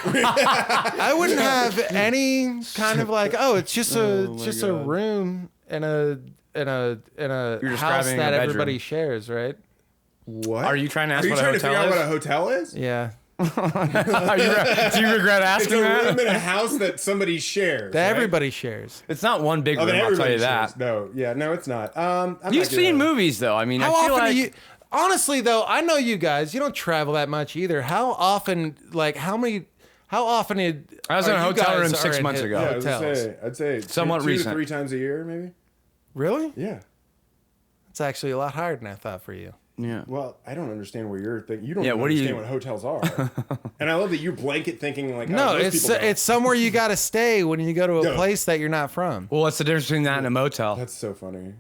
Speaker 2: I wouldn't have any kind of like, oh, it's just a
Speaker 1: God.
Speaker 2: room in a
Speaker 3: You're
Speaker 2: house
Speaker 3: describing
Speaker 2: that
Speaker 3: a bedroom.
Speaker 2: everybody shares, right?
Speaker 1: What?
Speaker 3: Are you trying to ask
Speaker 1: Are you
Speaker 3: what a
Speaker 1: trying to
Speaker 3: hotel
Speaker 1: figure out
Speaker 3: is?
Speaker 1: what a hotel is?
Speaker 2: Yeah,
Speaker 3: Do you regret
Speaker 1: It's
Speaker 3: asking
Speaker 1: a
Speaker 3: that?
Speaker 1: room in a house that somebody shares.
Speaker 2: that
Speaker 1: right?
Speaker 2: everybody shares.
Speaker 3: It's not one big
Speaker 1: Oh,
Speaker 3: room,
Speaker 1: then
Speaker 3: I'll tell
Speaker 1: everybody
Speaker 3: you that.
Speaker 1: shares. No, yeah, no, it's not. I'm
Speaker 3: You've
Speaker 1: not gonna-
Speaker 3: seen movies, though. I mean,
Speaker 2: How
Speaker 3: I feel
Speaker 2: often
Speaker 3: like...
Speaker 2: do you? Honestly, though, I know you guys. You don't travel that much either. How often? Like, how many? How often did?
Speaker 3: I was in a
Speaker 2: you
Speaker 3: hotel room
Speaker 2: guys
Speaker 3: 6
Speaker 2: are in
Speaker 3: months ago.
Speaker 1: Yeah,
Speaker 2: Hotels.
Speaker 1: I'd say
Speaker 3: Somewhat
Speaker 1: two
Speaker 3: recent.
Speaker 1: to 3 times a year, maybe.
Speaker 2: Really?
Speaker 1: Yeah.
Speaker 2: It's actually a lot higher than I thought for you.
Speaker 3: Yeah.
Speaker 1: Well, I don't understand where you're thinking. You don't
Speaker 3: Yeah,
Speaker 1: even
Speaker 3: what do you-
Speaker 1: understand what hotels are. And I love that you blanket thinking like,
Speaker 2: No,
Speaker 1: oh, those
Speaker 2: it's
Speaker 1: people don't.
Speaker 2: it's somewhere you got to stay when you go to a
Speaker 1: No.
Speaker 2: place that you're not from.
Speaker 3: Well, what's the difference between that and a motel?
Speaker 1: That's so funny.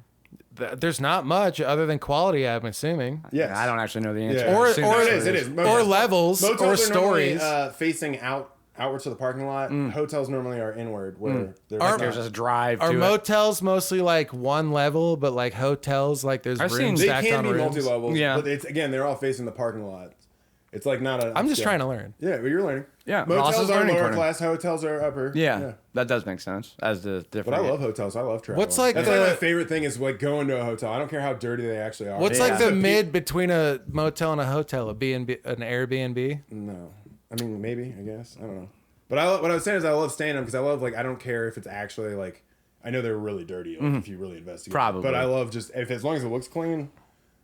Speaker 2: There's not much other than quality, I'm assuming.
Speaker 1: Yes.
Speaker 3: I don't actually know the answer.
Speaker 1: Yeah.
Speaker 2: Or-
Speaker 3: I assume
Speaker 2: or
Speaker 3: that's
Speaker 2: it
Speaker 3: what
Speaker 2: is,
Speaker 1: it is.
Speaker 2: Or levels,
Speaker 1: Motels
Speaker 2: or
Speaker 1: are normally,
Speaker 2: stories.
Speaker 1: facing outwards to the parking lot. Hotels normally are inward, where they're
Speaker 2: Are-
Speaker 1: not.
Speaker 3: There's a drive
Speaker 2: Are
Speaker 3: to it.
Speaker 2: motels mostly like one level, but like hotels, like there's
Speaker 3: I've seen-
Speaker 2: rooms
Speaker 1: They
Speaker 2: stacked
Speaker 1: can
Speaker 2: on
Speaker 1: be
Speaker 2: rooms?
Speaker 1: multi-levels,
Speaker 3: Yeah.
Speaker 1: but it's again they're all facing the parking lot. It's like not a.
Speaker 2: I'm just
Speaker 1: yeah.
Speaker 2: trying to learn.
Speaker 1: Yeah, but you're learning.
Speaker 3: Yeah, Ross
Speaker 1: Motels
Speaker 3: is
Speaker 1: are
Speaker 3: learning
Speaker 1: lower
Speaker 3: corner.
Speaker 1: class. Hotels are upper.
Speaker 3: Yeah, that does make sense as the different.
Speaker 1: But I love hotels. I love traveling.
Speaker 2: What's like
Speaker 1: That's
Speaker 2: the-
Speaker 1: like my favorite thing is like going to a hotel. I don't care how dirty they actually are.
Speaker 2: What's
Speaker 1: Yeah.
Speaker 2: like the mid between a motel and a hotel? A B&B, an Airbnb?
Speaker 1: No, I mean maybe. I guess I don't know. But what I was saying is I love staying in them because I love like I don't care if it's actually like I know they're really dirty like, if you really investigate.
Speaker 3: Probably.
Speaker 1: But I love just if as long as it looks clean.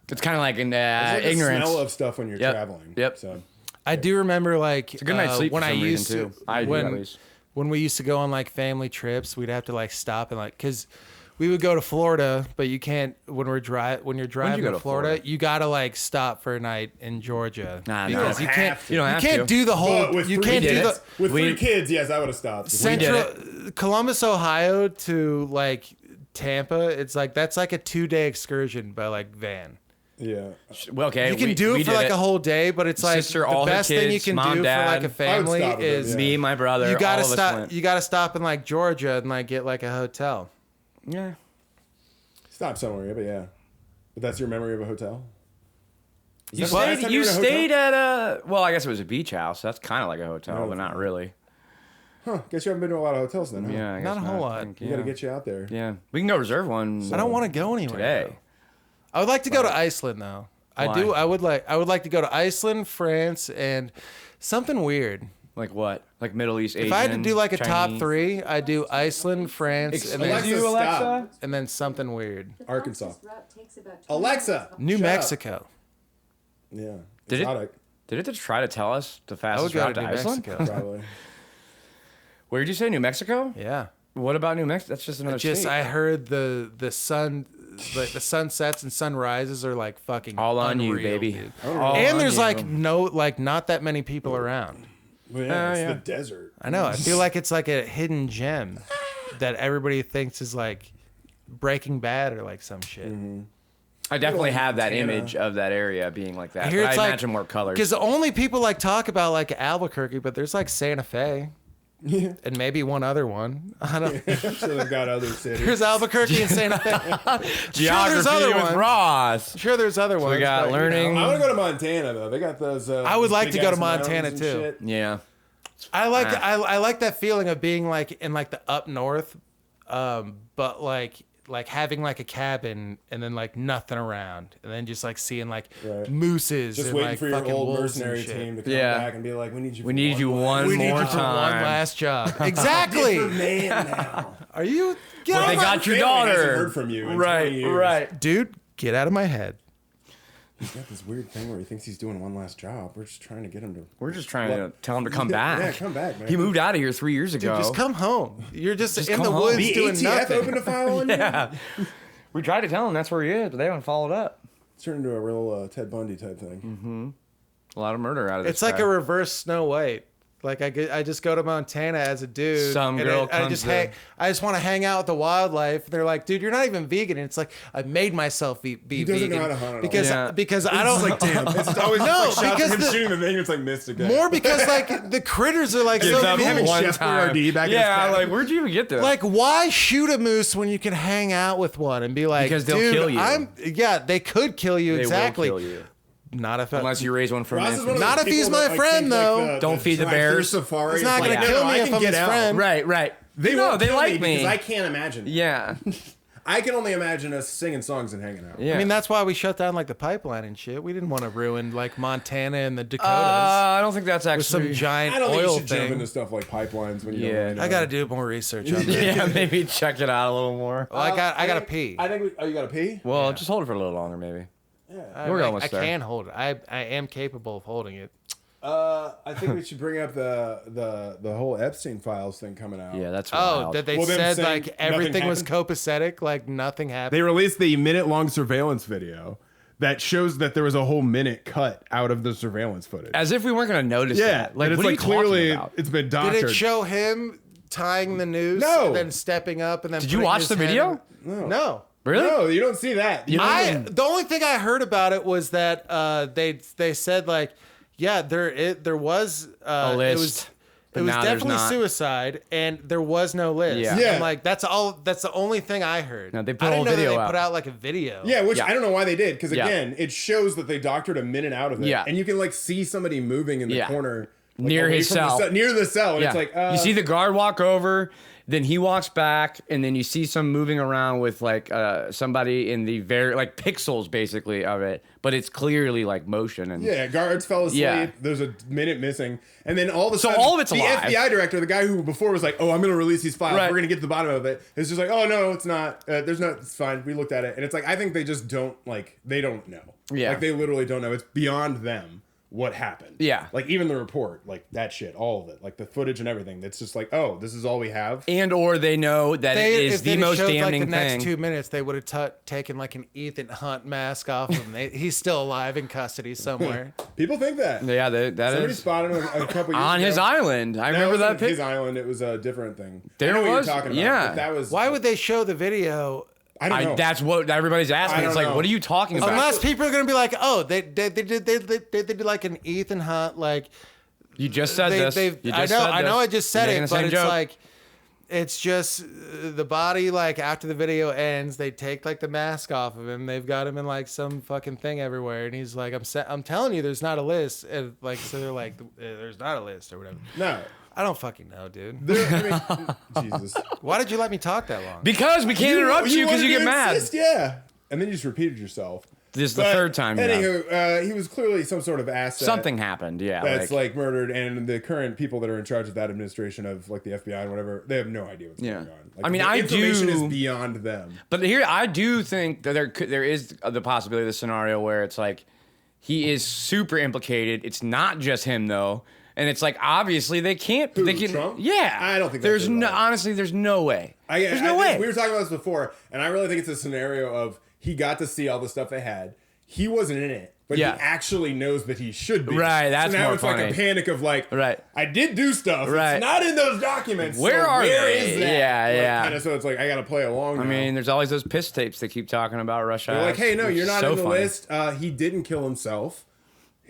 Speaker 3: It's kind of like an
Speaker 1: It's like
Speaker 3: ignorance.
Speaker 1: the smell of stuff when you're
Speaker 3: Yep.
Speaker 1: traveling.
Speaker 3: Yep.
Speaker 1: So
Speaker 2: I do remember like
Speaker 3: It's a good night's sleep
Speaker 2: when
Speaker 3: for
Speaker 2: I
Speaker 3: some
Speaker 2: used
Speaker 3: reason,
Speaker 2: to
Speaker 3: too. I do, at least.
Speaker 2: when we used to go on like family trips, we'd have to like stop and like because we would go to Florida, but you can't when you're driving
Speaker 3: go
Speaker 2: to
Speaker 3: to
Speaker 2: Florida,
Speaker 3: Florida?
Speaker 2: you gotta like stop for a night in Georgia
Speaker 3: Nah, no.
Speaker 2: because you
Speaker 1: You don't
Speaker 2: can't
Speaker 1: have to.
Speaker 3: You don't
Speaker 2: you
Speaker 3: have
Speaker 2: can't
Speaker 3: to.
Speaker 2: do the whole
Speaker 1: But with
Speaker 2: you
Speaker 1: three
Speaker 2: can't do
Speaker 1: kids,
Speaker 2: the
Speaker 1: with
Speaker 3: we-
Speaker 1: 3 kids, yes, I would have stopped.
Speaker 2: Central Columbus, Ohio to like Tampa. It's like that's like a 2-day excursion by like van.
Speaker 1: Yeah.
Speaker 3: Well, okay,
Speaker 2: You can
Speaker 3: we
Speaker 2: do it for
Speaker 3: did
Speaker 2: like a whole day, but it's like
Speaker 3: Sister,
Speaker 2: the
Speaker 3: all her
Speaker 2: best thing you
Speaker 3: kids,
Speaker 2: can
Speaker 3: mom,
Speaker 2: do
Speaker 3: dad.
Speaker 2: for like a family
Speaker 1: stop with it,
Speaker 2: is
Speaker 1: yeah.
Speaker 3: Me, my brother.
Speaker 2: you gotta
Speaker 3: all of us
Speaker 2: stop.
Speaker 3: went.
Speaker 2: You gotta stop in like Georgia and like get like a hotel.
Speaker 3: Yeah.
Speaker 1: Stop somewhere, yeah, but yeah. But that's your memory of a hotel? Is
Speaker 3: You
Speaker 1: that the last time
Speaker 3: stayed. You
Speaker 1: were in a
Speaker 3: stayed
Speaker 1: hotel?
Speaker 3: at a. Well, I guess it was a beach house. That's kind of like a hotel,
Speaker 1: No,
Speaker 3: but
Speaker 1: it's
Speaker 3: not
Speaker 1: not.
Speaker 3: really.
Speaker 1: Huh. Guess you haven't been to a lot of hotels then, huh?
Speaker 3: Yeah, I guess
Speaker 2: Not a whole lot.
Speaker 3: I think,
Speaker 1: You
Speaker 3: yeah.
Speaker 1: gotta get you out there.
Speaker 3: Yeah, we can go reserve one.
Speaker 2: I don't want to go anywhere
Speaker 3: today.
Speaker 2: though. I would like to go to Iceland though. I
Speaker 3: Why?
Speaker 2: do. I would like to go to Iceland, France, and something weird.
Speaker 3: Like what? Like Middle East Asian.
Speaker 2: If I had to do like a top
Speaker 3: Chinese?
Speaker 2: 3, I'd do Iceland, France, and
Speaker 1: Alexa,
Speaker 2: then,
Speaker 1: stop.
Speaker 2: and then something weird.
Speaker 1: Arkansas.
Speaker 4: Takes about 20
Speaker 1: Alexa.
Speaker 4: minutes.
Speaker 2: New
Speaker 1: Shut up.
Speaker 2: Mexico.
Speaker 1: Yeah.
Speaker 3: Did it?
Speaker 1: Exotic,
Speaker 3: Did it just try to tell us the
Speaker 2: I would
Speaker 3: fastest
Speaker 2: go
Speaker 3: route
Speaker 2: to
Speaker 3: to
Speaker 2: New
Speaker 3: Iceland?
Speaker 2: Mexico.
Speaker 1: Probably.
Speaker 3: Where did you say? New Mexico?
Speaker 2: Yeah.
Speaker 3: What about New Mexico? That's just another
Speaker 2: Just
Speaker 3: state.
Speaker 2: I heard the sun, like the sunsets and sunrises are like fucking
Speaker 3: All on you,
Speaker 2: unreal,
Speaker 3: baby.
Speaker 2: dude.
Speaker 3: All
Speaker 2: And
Speaker 3: on
Speaker 2: there's
Speaker 3: you.
Speaker 2: like not that many people around.
Speaker 1: Well, yeah, it's
Speaker 3: yeah.
Speaker 1: the desert.
Speaker 2: I know. I feel like it's like a hidden gem that everybody thinks is like Breaking Bad or like some shit.
Speaker 3: I definitely have that
Speaker 1: Montana.
Speaker 3: image of that area being like that.
Speaker 2: I hear
Speaker 3: But
Speaker 2: it's
Speaker 3: I
Speaker 2: like
Speaker 3: imagine more colors.
Speaker 2: because the only people like talk about like Albuquerque, but there's like Santa Fe and maybe one other one. I don't.
Speaker 1: I'm sure they've got other cities.
Speaker 2: There's Albuquerque and Santa Fe.
Speaker 3: Geography
Speaker 2: other
Speaker 3: with
Speaker 2: ones.
Speaker 3: Ross.
Speaker 2: Sure, there's other ones.
Speaker 3: We got
Speaker 2: but, you
Speaker 3: learning.
Speaker 2: know.
Speaker 1: I want to go to Montana though. They got those.
Speaker 2: I would like to go to
Speaker 1: big-ass mountains
Speaker 2: Montana,
Speaker 1: and
Speaker 2: too.
Speaker 1: shit.
Speaker 3: Yeah.
Speaker 2: I like I like that feeling of being like in like the up north, but like having like a cabin and then like nothing around, and then just like seeing like
Speaker 1: Right.
Speaker 2: mooses
Speaker 1: Just
Speaker 2: and
Speaker 1: waiting
Speaker 2: like
Speaker 1: for your
Speaker 2: fucking
Speaker 1: old
Speaker 2: wolves and
Speaker 1: mercenary
Speaker 2: shit.
Speaker 1: team to come
Speaker 3: Yeah.
Speaker 1: back and be like, "We need you.
Speaker 3: We need you one
Speaker 2: We need
Speaker 3: more
Speaker 2: you for one
Speaker 3: time.
Speaker 2: last job. Exactly.
Speaker 1: man now."
Speaker 2: Are you? Get
Speaker 3: But
Speaker 2: out
Speaker 3: they
Speaker 2: of my-
Speaker 3: got your
Speaker 1: family hasn't
Speaker 3: daughter.
Speaker 1: heard from you in
Speaker 3: right,
Speaker 1: 20 years.
Speaker 3: right.
Speaker 2: dude. Get out of my head.
Speaker 1: He's got this weird thing where he thinks he's doing one last job. We're just trying to get him to.
Speaker 3: We're just trying to tell him to come back.
Speaker 1: Yeah, come back, man.
Speaker 3: He moved out of here 3 years
Speaker 2: Dude,
Speaker 3: ago.
Speaker 2: just come home. You're just in
Speaker 3: come
Speaker 2: the
Speaker 3: home.
Speaker 2: woods
Speaker 1: The
Speaker 2: doing
Speaker 1: ATF
Speaker 2: nothing.
Speaker 1: opened a file on you?
Speaker 3: Yeah. We tried to tell him that's where he is, but they haven't followed up.
Speaker 1: It's turned into a real Ted Bundy type thing.
Speaker 3: A lot of murder out of this.
Speaker 2: It's like
Speaker 3: guy.
Speaker 2: a reverse Snow White. Like I just go to Montana as a dude.
Speaker 3: Some
Speaker 2: and
Speaker 3: girl
Speaker 2: I
Speaker 3: comes
Speaker 2: just
Speaker 3: in.
Speaker 2: I just want to hang out with the wildlife. They're like, dude, you're not even vegan. And it's like I made myself be
Speaker 1: doesn't
Speaker 2: vegan
Speaker 1: know how to hunt at all.
Speaker 2: because
Speaker 3: Yeah.
Speaker 2: because I don't
Speaker 1: It's like, damn. It's always
Speaker 2: No,
Speaker 1: like shots of
Speaker 2: because
Speaker 1: him
Speaker 2: the-
Speaker 1: shooting the thing. It's like missed again.
Speaker 2: more because like the critters are like
Speaker 3: Gives
Speaker 2: so
Speaker 3: up
Speaker 2: cool.
Speaker 1: having
Speaker 3: one
Speaker 1: Chef
Speaker 3: time.
Speaker 1: Boyardee back in his
Speaker 3: yeah,
Speaker 1: cabin.
Speaker 3: like where'd you even get this?
Speaker 2: Like, why shoot a moose when you can hang out with one and be like,
Speaker 3: Because they'll
Speaker 2: dude,
Speaker 3: kill you.
Speaker 2: They could kill you
Speaker 3: they
Speaker 2: exactly.
Speaker 3: will kill you
Speaker 2: Not if
Speaker 3: unless you raise one for
Speaker 1: Ross
Speaker 3: an
Speaker 1: is one of
Speaker 3: infant.
Speaker 1: those
Speaker 2: Not if
Speaker 1: people
Speaker 2: he's my
Speaker 1: that, like,
Speaker 2: friend,
Speaker 1: think, like,
Speaker 2: though.
Speaker 3: Don't feed the
Speaker 1: drive-through
Speaker 3: bears.
Speaker 1: Safari
Speaker 2: He's
Speaker 1: is
Speaker 2: not
Speaker 1: like,
Speaker 2: gonna
Speaker 1: no,
Speaker 2: kill
Speaker 1: no,
Speaker 2: me
Speaker 1: I
Speaker 2: if
Speaker 1: can
Speaker 2: I'm
Speaker 1: get
Speaker 2: his
Speaker 1: out.
Speaker 2: friend.
Speaker 3: Right.
Speaker 1: They
Speaker 3: No,
Speaker 1: won't
Speaker 3: they
Speaker 1: kill
Speaker 3: like
Speaker 1: me because
Speaker 3: me.
Speaker 1: I can't imagine.
Speaker 3: Yeah.
Speaker 1: I can only imagine us singing songs and hanging out.
Speaker 3: Yeah.
Speaker 2: I mean, that's why we shut down like the pipeline and shit. We didn't want to ruin like Montana and the Dakotas
Speaker 3: I don't think that's
Speaker 2: with some
Speaker 3: actually.
Speaker 2: giant
Speaker 1: I don't think you
Speaker 2: oil
Speaker 1: should jump
Speaker 2: thing.
Speaker 1: into stuff like pipelines when you
Speaker 3: Yeah.
Speaker 1: don't really know.
Speaker 2: I got to do more research on that.
Speaker 3: Yeah, maybe check it out a little more.
Speaker 2: Well, I got to pee.
Speaker 1: I think you got to pee?
Speaker 3: Well, just hold it for a little longer, maybe. We're almost
Speaker 2: I
Speaker 3: there.
Speaker 2: can hold it. I am capable of holding it.
Speaker 1: I think we should bring up the whole Epstein files thing coming out.
Speaker 3: Yeah, that's
Speaker 2: Oh,
Speaker 3: wild.
Speaker 2: that they
Speaker 1: Well, them
Speaker 2: said
Speaker 1: saying
Speaker 2: like
Speaker 1: nothing
Speaker 2: everything was
Speaker 1: happened?
Speaker 2: copacetic, like nothing happened.
Speaker 1: They released the minute-long surveillance video that shows that there was a whole minute cut out of the surveillance footage.
Speaker 3: As if we weren't going to notice
Speaker 1: yeah,
Speaker 3: that. Like,
Speaker 1: and it's
Speaker 3: what are
Speaker 1: like
Speaker 3: you talking
Speaker 1: clearly
Speaker 3: about?
Speaker 1: it's been
Speaker 2: Did
Speaker 1: doctored.
Speaker 2: it show him tying the noose
Speaker 1: No.
Speaker 2: and then stepping up and then
Speaker 3: Did you
Speaker 2: putting
Speaker 3: watch
Speaker 2: his
Speaker 3: the
Speaker 2: head
Speaker 3: video?
Speaker 2: in- No.
Speaker 3: Really?
Speaker 1: No, you don't see that. You know,
Speaker 2: The only thing I heard about it was that they said like, yeah, there was
Speaker 3: A list.
Speaker 2: It was
Speaker 3: now there's
Speaker 2: definitely
Speaker 3: not.
Speaker 2: suicide, and there was no list.
Speaker 3: Yeah.
Speaker 1: Yeah.
Speaker 2: I'm like, that's the only thing I heard.
Speaker 3: No, they put
Speaker 2: I
Speaker 3: a
Speaker 2: didn't
Speaker 3: whole
Speaker 2: know that
Speaker 3: video
Speaker 2: they
Speaker 3: out.
Speaker 2: put out like a video.
Speaker 1: Yeah, which
Speaker 3: Yeah.
Speaker 1: I don't know why they did, because
Speaker 3: Yeah.
Speaker 1: again, it shows that they doctored him in and out of it.
Speaker 3: Yeah.
Speaker 1: And you can like see somebody moving in the
Speaker 3: Yeah.
Speaker 1: corner. Like,
Speaker 3: Near
Speaker 1: away
Speaker 3: his
Speaker 1: from the
Speaker 3: cell.
Speaker 1: near the cell. And
Speaker 3: Yeah.
Speaker 1: it's like,
Speaker 3: you see the guard walk over, then he walks back, and then you see some moving around with like somebody in the very like pixels basically of it, but it's clearly like motion and
Speaker 1: yeah, guards fell asleep.
Speaker 3: Yeah.
Speaker 1: There's a minute missing. And then all of a
Speaker 3: So
Speaker 1: sudden,
Speaker 3: all of it's
Speaker 1: the
Speaker 3: alive.
Speaker 1: FBI director, the guy who before was like, oh, I'm going to release these files.
Speaker 3: Right.
Speaker 1: We're going to get to the bottom of it. It's just like, oh, no, it's not. There's no, it's fine. We looked at it. And it's like, I think they just don't, like, they don't know.
Speaker 3: Yeah.
Speaker 1: Like, they literally don't know. It's beyond them what happened.
Speaker 3: Yeah.
Speaker 1: Like, even the report, like, that shit, all of it. Like, the footage and everything. It's just like, oh, this is all we have.
Speaker 3: and or they know that it is
Speaker 2: if
Speaker 3: the
Speaker 2: they'd
Speaker 3: most
Speaker 2: showed,
Speaker 3: damning
Speaker 2: like, the
Speaker 3: thing.
Speaker 2: next 2 minutes, they would have taken like an Ethan Hunt mask off him. He's still alive in custody somewhere.
Speaker 1: People think that.
Speaker 3: Yeah, that
Speaker 1: Somebody
Speaker 3: is
Speaker 1: spotted him a couple years
Speaker 3: on
Speaker 1: ago.
Speaker 3: his island. I
Speaker 1: No, it
Speaker 3: remember that
Speaker 1: wasn't his
Speaker 3: picture.
Speaker 1: island. It was a different thing.
Speaker 3: There
Speaker 1: I know what
Speaker 3: was-
Speaker 1: you're talking about.
Speaker 3: yeah.
Speaker 1: But that was.
Speaker 2: Why would they show the video?
Speaker 1: I don't know.
Speaker 3: That's what everybody's asking.
Speaker 1: I
Speaker 3: It's
Speaker 1: don't
Speaker 3: like,
Speaker 1: know.
Speaker 3: what are you talking about?
Speaker 2: Unless people are gonna be like, oh, they did like an Ethan Hunt, like
Speaker 3: You just said this. You just said
Speaker 2: I know,
Speaker 3: this.
Speaker 2: I just
Speaker 3: You're
Speaker 2: said
Speaker 3: making
Speaker 2: it,
Speaker 3: the
Speaker 2: but
Speaker 3: same
Speaker 2: it's
Speaker 3: joke.
Speaker 2: like, it's just the body. Like after the video ends, they take like the mask off of him. They've got him in like some fucking thing everywhere, and he's like, I'm telling you, there's not a list. And like, so they're like, there's not a list or whatever.
Speaker 1: No.
Speaker 2: I don't fucking know, dude.
Speaker 1: I mean, Jesus.
Speaker 2: Why did you let me talk that long?
Speaker 3: Because we can't interrupt you because
Speaker 1: wanted
Speaker 3: you
Speaker 1: to
Speaker 3: get mad.
Speaker 1: insist, yeah. And then you just repeated yourself.
Speaker 3: This is the
Speaker 1: But
Speaker 3: third time. now.
Speaker 1: Anywho, he was clearly some sort of asset.
Speaker 3: Something happened. Yeah.
Speaker 1: That's like murdered, and the current people that are in charge of that administration of like the FBI and whatever, they have no idea what's
Speaker 3: Yeah.
Speaker 1: going on. Like,
Speaker 3: I mean,
Speaker 1: the
Speaker 3: I
Speaker 1: information
Speaker 3: do-
Speaker 1: is beyond them.
Speaker 3: But here, I do think that there is the possibility of the scenario where it's like he is super implicated. It's not just him though, and it's like obviously they can't.
Speaker 1: Who,
Speaker 3: they can.
Speaker 1: Trump?
Speaker 3: Yeah,
Speaker 1: I don't think
Speaker 3: there's
Speaker 1: that's
Speaker 3: no.
Speaker 1: right.
Speaker 3: Honestly, there's no way. There's no
Speaker 1: I
Speaker 3: way.
Speaker 1: think we were talking about this before, and I really think it's a scenario of he got to see all the stuff they had. He wasn't in it, but
Speaker 3: Yeah.
Speaker 1: he actually knows that he should be.
Speaker 3: Right, that's
Speaker 1: so now
Speaker 3: more
Speaker 1: it's like
Speaker 3: funny.
Speaker 1: a panic of like,
Speaker 3: Right.
Speaker 1: I did do stuff.
Speaker 3: Right.
Speaker 1: It's not in those documents.
Speaker 3: Where
Speaker 1: so
Speaker 3: are
Speaker 1: where
Speaker 3: they?
Speaker 1: is that?
Speaker 3: Yeah, yeah.
Speaker 1: Kind of, so it's like I got to play along.
Speaker 3: I
Speaker 1: now.
Speaker 3: mean, there's always those piss tapes they keep talking about Russia.
Speaker 1: They're like, hey, no,
Speaker 3: which
Speaker 1: you're
Speaker 3: is
Speaker 1: not
Speaker 3: so
Speaker 1: in the
Speaker 3: funny.
Speaker 1: list. He didn't kill himself,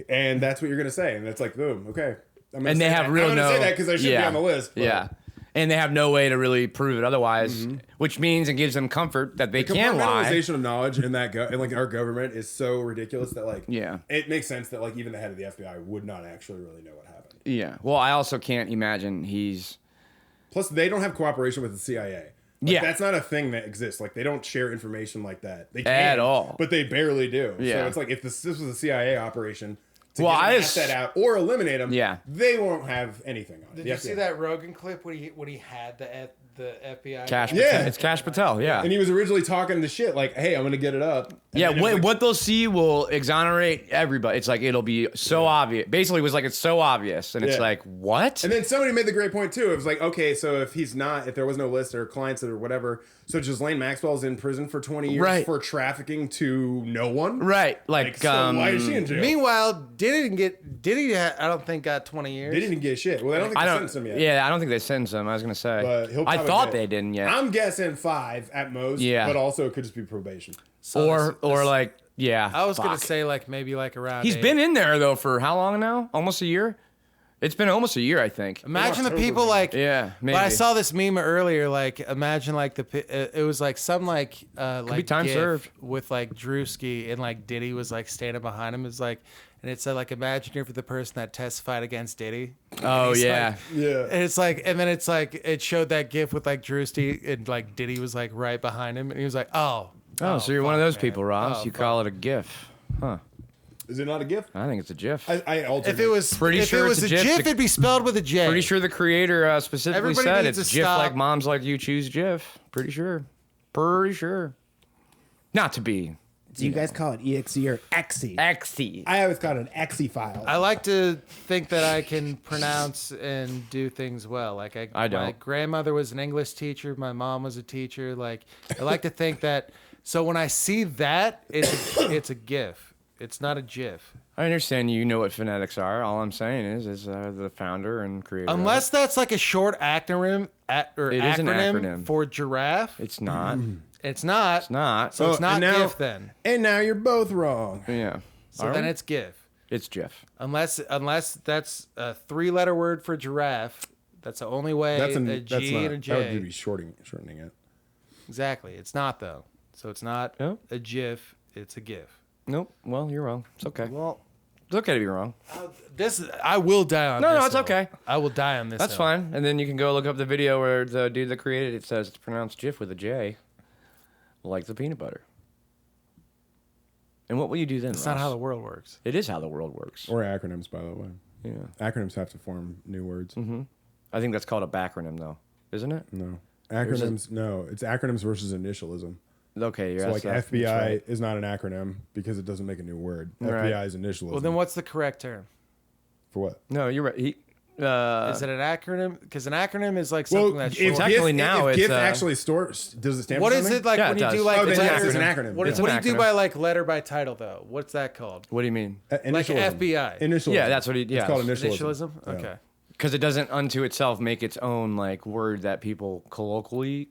Speaker 1: and that's what you're gonna say, and it's like, boom, okay. I'm gonna
Speaker 3: And they
Speaker 1: say
Speaker 3: have
Speaker 1: that.
Speaker 3: real
Speaker 1: I'm gonna
Speaker 3: no.
Speaker 1: say that because I should be on the list. But
Speaker 3: Yeah. And they have no way to really prove it otherwise, which means it gives them comfort that they can lie.
Speaker 1: compartmentalization of knowledge in that and like our government is so ridiculous that like
Speaker 3: Yeah.
Speaker 1: it makes sense that like even the head of the FBI would not actually really know what happened.
Speaker 3: Yeah. Well, I also can't imagine he's.
Speaker 1: Plus, they don't have cooperation with the CIA. Like,
Speaker 3: Yeah.
Speaker 1: that's not a thing that exists. Like they don't share information like that. They can,
Speaker 3: At all.
Speaker 1: but they barely do.
Speaker 3: Yeah.
Speaker 1: So it's like if this was a CIA operation. To
Speaker 3: Well,
Speaker 1: get
Speaker 3: I
Speaker 1: them
Speaker 3: just-
Speaker 1: that out or eliminate them,
Speaker 3: Yeah.
Speaker 1: they won't have anything on it.
Speaker 2: Did
Speaker 1: The
Speaker 2: you
Speaker 1: FBI.
Speaker 2: see that Rogan clip when he had the FBI?
Speaker 3: Cash
Speaker 1: Yeah.
Speaker 3: Patel. It's Cash Patel, yeah.
Speaker 1: And he was originally talking to shit like, "Hey, I'm gonna get it up." And
Speaker 3: Yeah,
Speaker 1: then it was like,
Speaker 3: what they'll see will exonerate everybody. It's like it'll be so obvious. Basically, it was like it's so obvious, and it's
Speaker 1: Yeah.
Speaker 3: like what?
Speaker 1: And then somebody made the great point too. It was like, okay, so if there was no list or clients or whatever, so Ghislaine Maxwell's in prison for 20 years
Speaker 3: Right.
Speaker 1: for trafficking to no one,
Speaker 3: Right, like
Speaker 1: so why is she in jail?
Speaker 2: Meanwhile, Diddy, I don't think got 20 years.
Speaker 1: They didn't get shit. Well, they don't think
Speaker 3: I
Speaker 1: they
Speaker 3: don't.
Speaker 1: sentenced him yet.
Speaker 3: Yeah, I don't think they sentenced him. I was gonna say.
Speaker 1: But he'll
Speaker 3: I
Speaker 1: probably
Speaker 3: thought
Speaker 1: get-
Speaker 3: they didn't yet.
Speaker 1: I'm guessing 5 at most.
Speaker 3: Yeah.
Speaker 1: But also it could just be probation.
Speaker 3: or like yeah.
Speaker 2: I was gonna
Speaker 3: fuck.
Speaker 2: say like maybe like around.
Speaker 3: He's
Speaker 2: 8.
Speaker 3: been in there though for how long now? Almost a year. It's been almost a year, I think.
Speaker 2: Imagine the
Speaker 1: October,
Speaker 2: people
Speaker 1: man.
Speaker 2: like.
Speaker 3: Yeah, maybe.
Speaker 2: But I saw this meme earlier. Like, imagine like it was like some like like
Speaker 3: time
Speaker 2: GIF
Speaker 3: served.
Speaker 2: with like Drewski and like Diddy was like standing behind him. It's like, and it said like imagine you're the person that testified against Diddy.
Speaker 3: Oh
Speaker 2: He's
Speaker 3: yeah.
Speaker 2: like-
Speaker 1: Yeah.
Speaker 2: And it's like, and then it's like it showed that GIF with like Drewski and like Diddy was like right behind him, and he was like, oh.
Speaker 3: So you're one of those
Speaker 2: fuck,
Speaker 3: people,
Speaker 2: man.
Speaker 3: Ross.
Speaker 2: Oh,
Speaker 3: You
Speaker 2: fuck.
Speaker 3: call it a GIF, huh?
Speaker 1: Is it not a gift?
Speaker 3: I think it's a GIF.
Speaker 1: I alternate.
Speaker 2: If it was,
Speaker 3: Pretty
Speaker 2: if
Speaker 3: sure
Speaker 2: it was
Speaker 3: it's
Speaker 2: a
Speaker 3: a GIF.
Speaker 2: GIF, it'd be spelled with a J.
Speaker 3: Pretty sure the creator specifically
Speaker 2: Everybody
Speaker 3: said
Speaker 2: needs
Speaker 3: it's
Speaker 2: to
Speaker 3: GIF
Speaker 2: stop.
Speaker 3: like moms like you choose GIF. Pretty sure. Pretty sure. Not to be
Speaker 4: Do you guys call it EXE or EXE?
Speaker 3: XE.
Speaker 4: I always call it an EXE file.
Speaker 2: I like to think that I can pronounce and do things well. Like
Speaker 3: I
Speaker 2: my
Speaker 3: don't.
Speaker 2: grandmother was an English teacher. My mom was a teacher. Like I like to think that. So when I see that, it's a GIF. It's not a GIF.
Speaker 3: I understand you know what phonetics are. All I'm saying is the founder and creator. of
Speaker 2: Unless that's like a short acronym or
Speaker 3: It is an
Speaker 2: acronym
Speaker 3: acronym.
Speaker 2: for giraffe.
Speaker 3: it's not.
Speaker 2: It's not.
Speaker 3: It's not.
Speaker 2: So it's not
Speaker 1: and now-
Speaker 2: GIF then.
Speaker 1: And now you're both wrong.
Speaker 3: Yeah.
Speaker 2: So
Speaker 3: Are
Speaker 2: then
Speaker 3: we?
Speaker 2: it's GIF.
Speaker 3: It's GIF.
Speaker 2: Unless that's a 3-letter word for giraffe That's the only way.
Speaker 1: That's
Speaker 2: a
Speaker 1: that's
Speaker 2: G
Speaker 1: not.
Speaker 2: and a
Speaker 1: That
Speaker 2: J.
Speaker 1: would be shortening it.
Speaker 2: Exactly. It's not though. So it's not
Speaker 3: No?
Speaker 2: a GIF. It's a GIF.
Speaker 3: Nope. Well, you're wrong. It's okay.
Speaker 2: Well,
Speaker 3: It's okay to be wrong.
Speaker 2: I will die on.
Speaker 3: No,
Speaker 2: this
Speaker 3: no, it's
Speaker 2: hill.
Speaker 3: okay.
Speaker 2: I will die on this.
Speaker 3: That's
Speaker 2: hill.
Speaker 3: fine. And then you can go look up the video where the dude that created it says it's pronounced Jif with a J, like the peanut butter. And what will you do then?
Speaker 2: It's not how the world works.
Speaker 3: It is how the world works.
Speaker 1: Or acronyms, by the way.
Speaker 3: Yeah.
Speaker 1: Acronyms have to form new words.
Speaker 3: I think that's called a backronym, though, isn't it?
Speaker 1: No. Acronyms, no. It's acronyms versus initialism.
Speaker 3: Okay, you're
Speaker 1: So like
Speaker 3: that's
Speaker 1: FBI
Speaker 3: right.
Speaker 1: is not an acronym because it doesn't make a new word.
Speaker 3: Right.
Speaker 1: FBI is initialism.
Speaker 2: Well, then what's the correct term?
Speaker 1: For what?
Speaker 3: No, you're right.
Speaker 2: Is it an acronym? Because an acronym is like something that's short.
Speaker 3: Technically now
Speaker 1: if
Speaker 3: it's,
Speaker 1: GIF actually stores, does it stand
Speaker 2: What
Speaker 1: for
Speaker 2: is
Speaker 1: something?
Speaker 2: it like
Speaker 3: Yeah,
Speaker 2: when
Speaker 3: it
Speaker 2: you do
Speaker 3: does.
Speaker 2: like
Speaker 1: Oh,
Speaker 2: the
Speaker 1: then it's an
Speaker 2: letters?
Speaker 1: acronym.
Speaker 2: What,
Speaker 3: It's
Speaker 2: what
Speaker 3: an
Speaker 2: do you do
Speaker 3: acronym.
Speaker 2: by like letter by title though? What's that called?
Speaker 3: What do you mean?
Speaker 2: Like
Speaker 1: Initialism.
Speaker 2: FBI.
Speaker 1: Initialism.
Speaker 3: Yeah, that's what he. Yeah,
Speaker 1: It's called initialism.
Speaker 2: Initialism?
Speaker 1: Yeah.
Speaker 2: Okay.
Speaker 3: because it doesn't unto itself make its own like word that people colloquially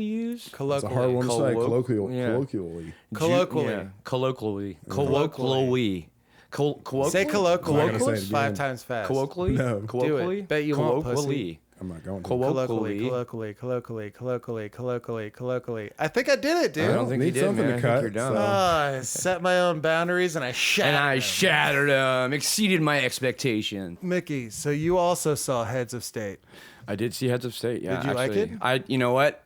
Speaker 3: use.
Speaker 1: It's a hard one to say.
Speaker 3: Yeah.
Speaker 1: Colloquially.
Speaker 2: Colloquially.
Speaker 3: Yeah. Colloquially.
Speaker 2: Colloquially.
Speaker 3: Colloquially.
Speaker 2: Say colloquially
Speaker 1: I'm not gonna say it
Speaker 2: 5
Speaker 1: again.
Speaker 2: times fast.
Speaker 3: Colloquially.
Speaker 1: No.
Speaker 3: Colloquially.
Speaker 2: Do it. Bet you won't, pussy.
Speaker 3: Colloquially.
Speaker 1: I'm not going to.
Speaker 2: Colloquially,
Speaker 3: Colloquially.
Speaker 2: colloquially. I think I did it, dude.
Speaker 3: I don't think you
Speaker 1: Need
Speaker 3: did,
Speaker 1: something to
Speaker 3: man. I
Speaker 1: cut,
Speaker 3: think you're done.
Speaker 1: so-
Speaker 2: I set my own boundaries and I shattered.
Speaker 3: And I
Speaker 2: them.
Speaker 3: shattered them, exceeded my expectation.
Speaker 2: Mickey, so you also saw Heads of State.
Speaker 3: I did see Heads of State. Yeah,
Speaker 2: Did you like
Speaker 3: actually.
Speaker 2: it?
Speaker 3: You know what?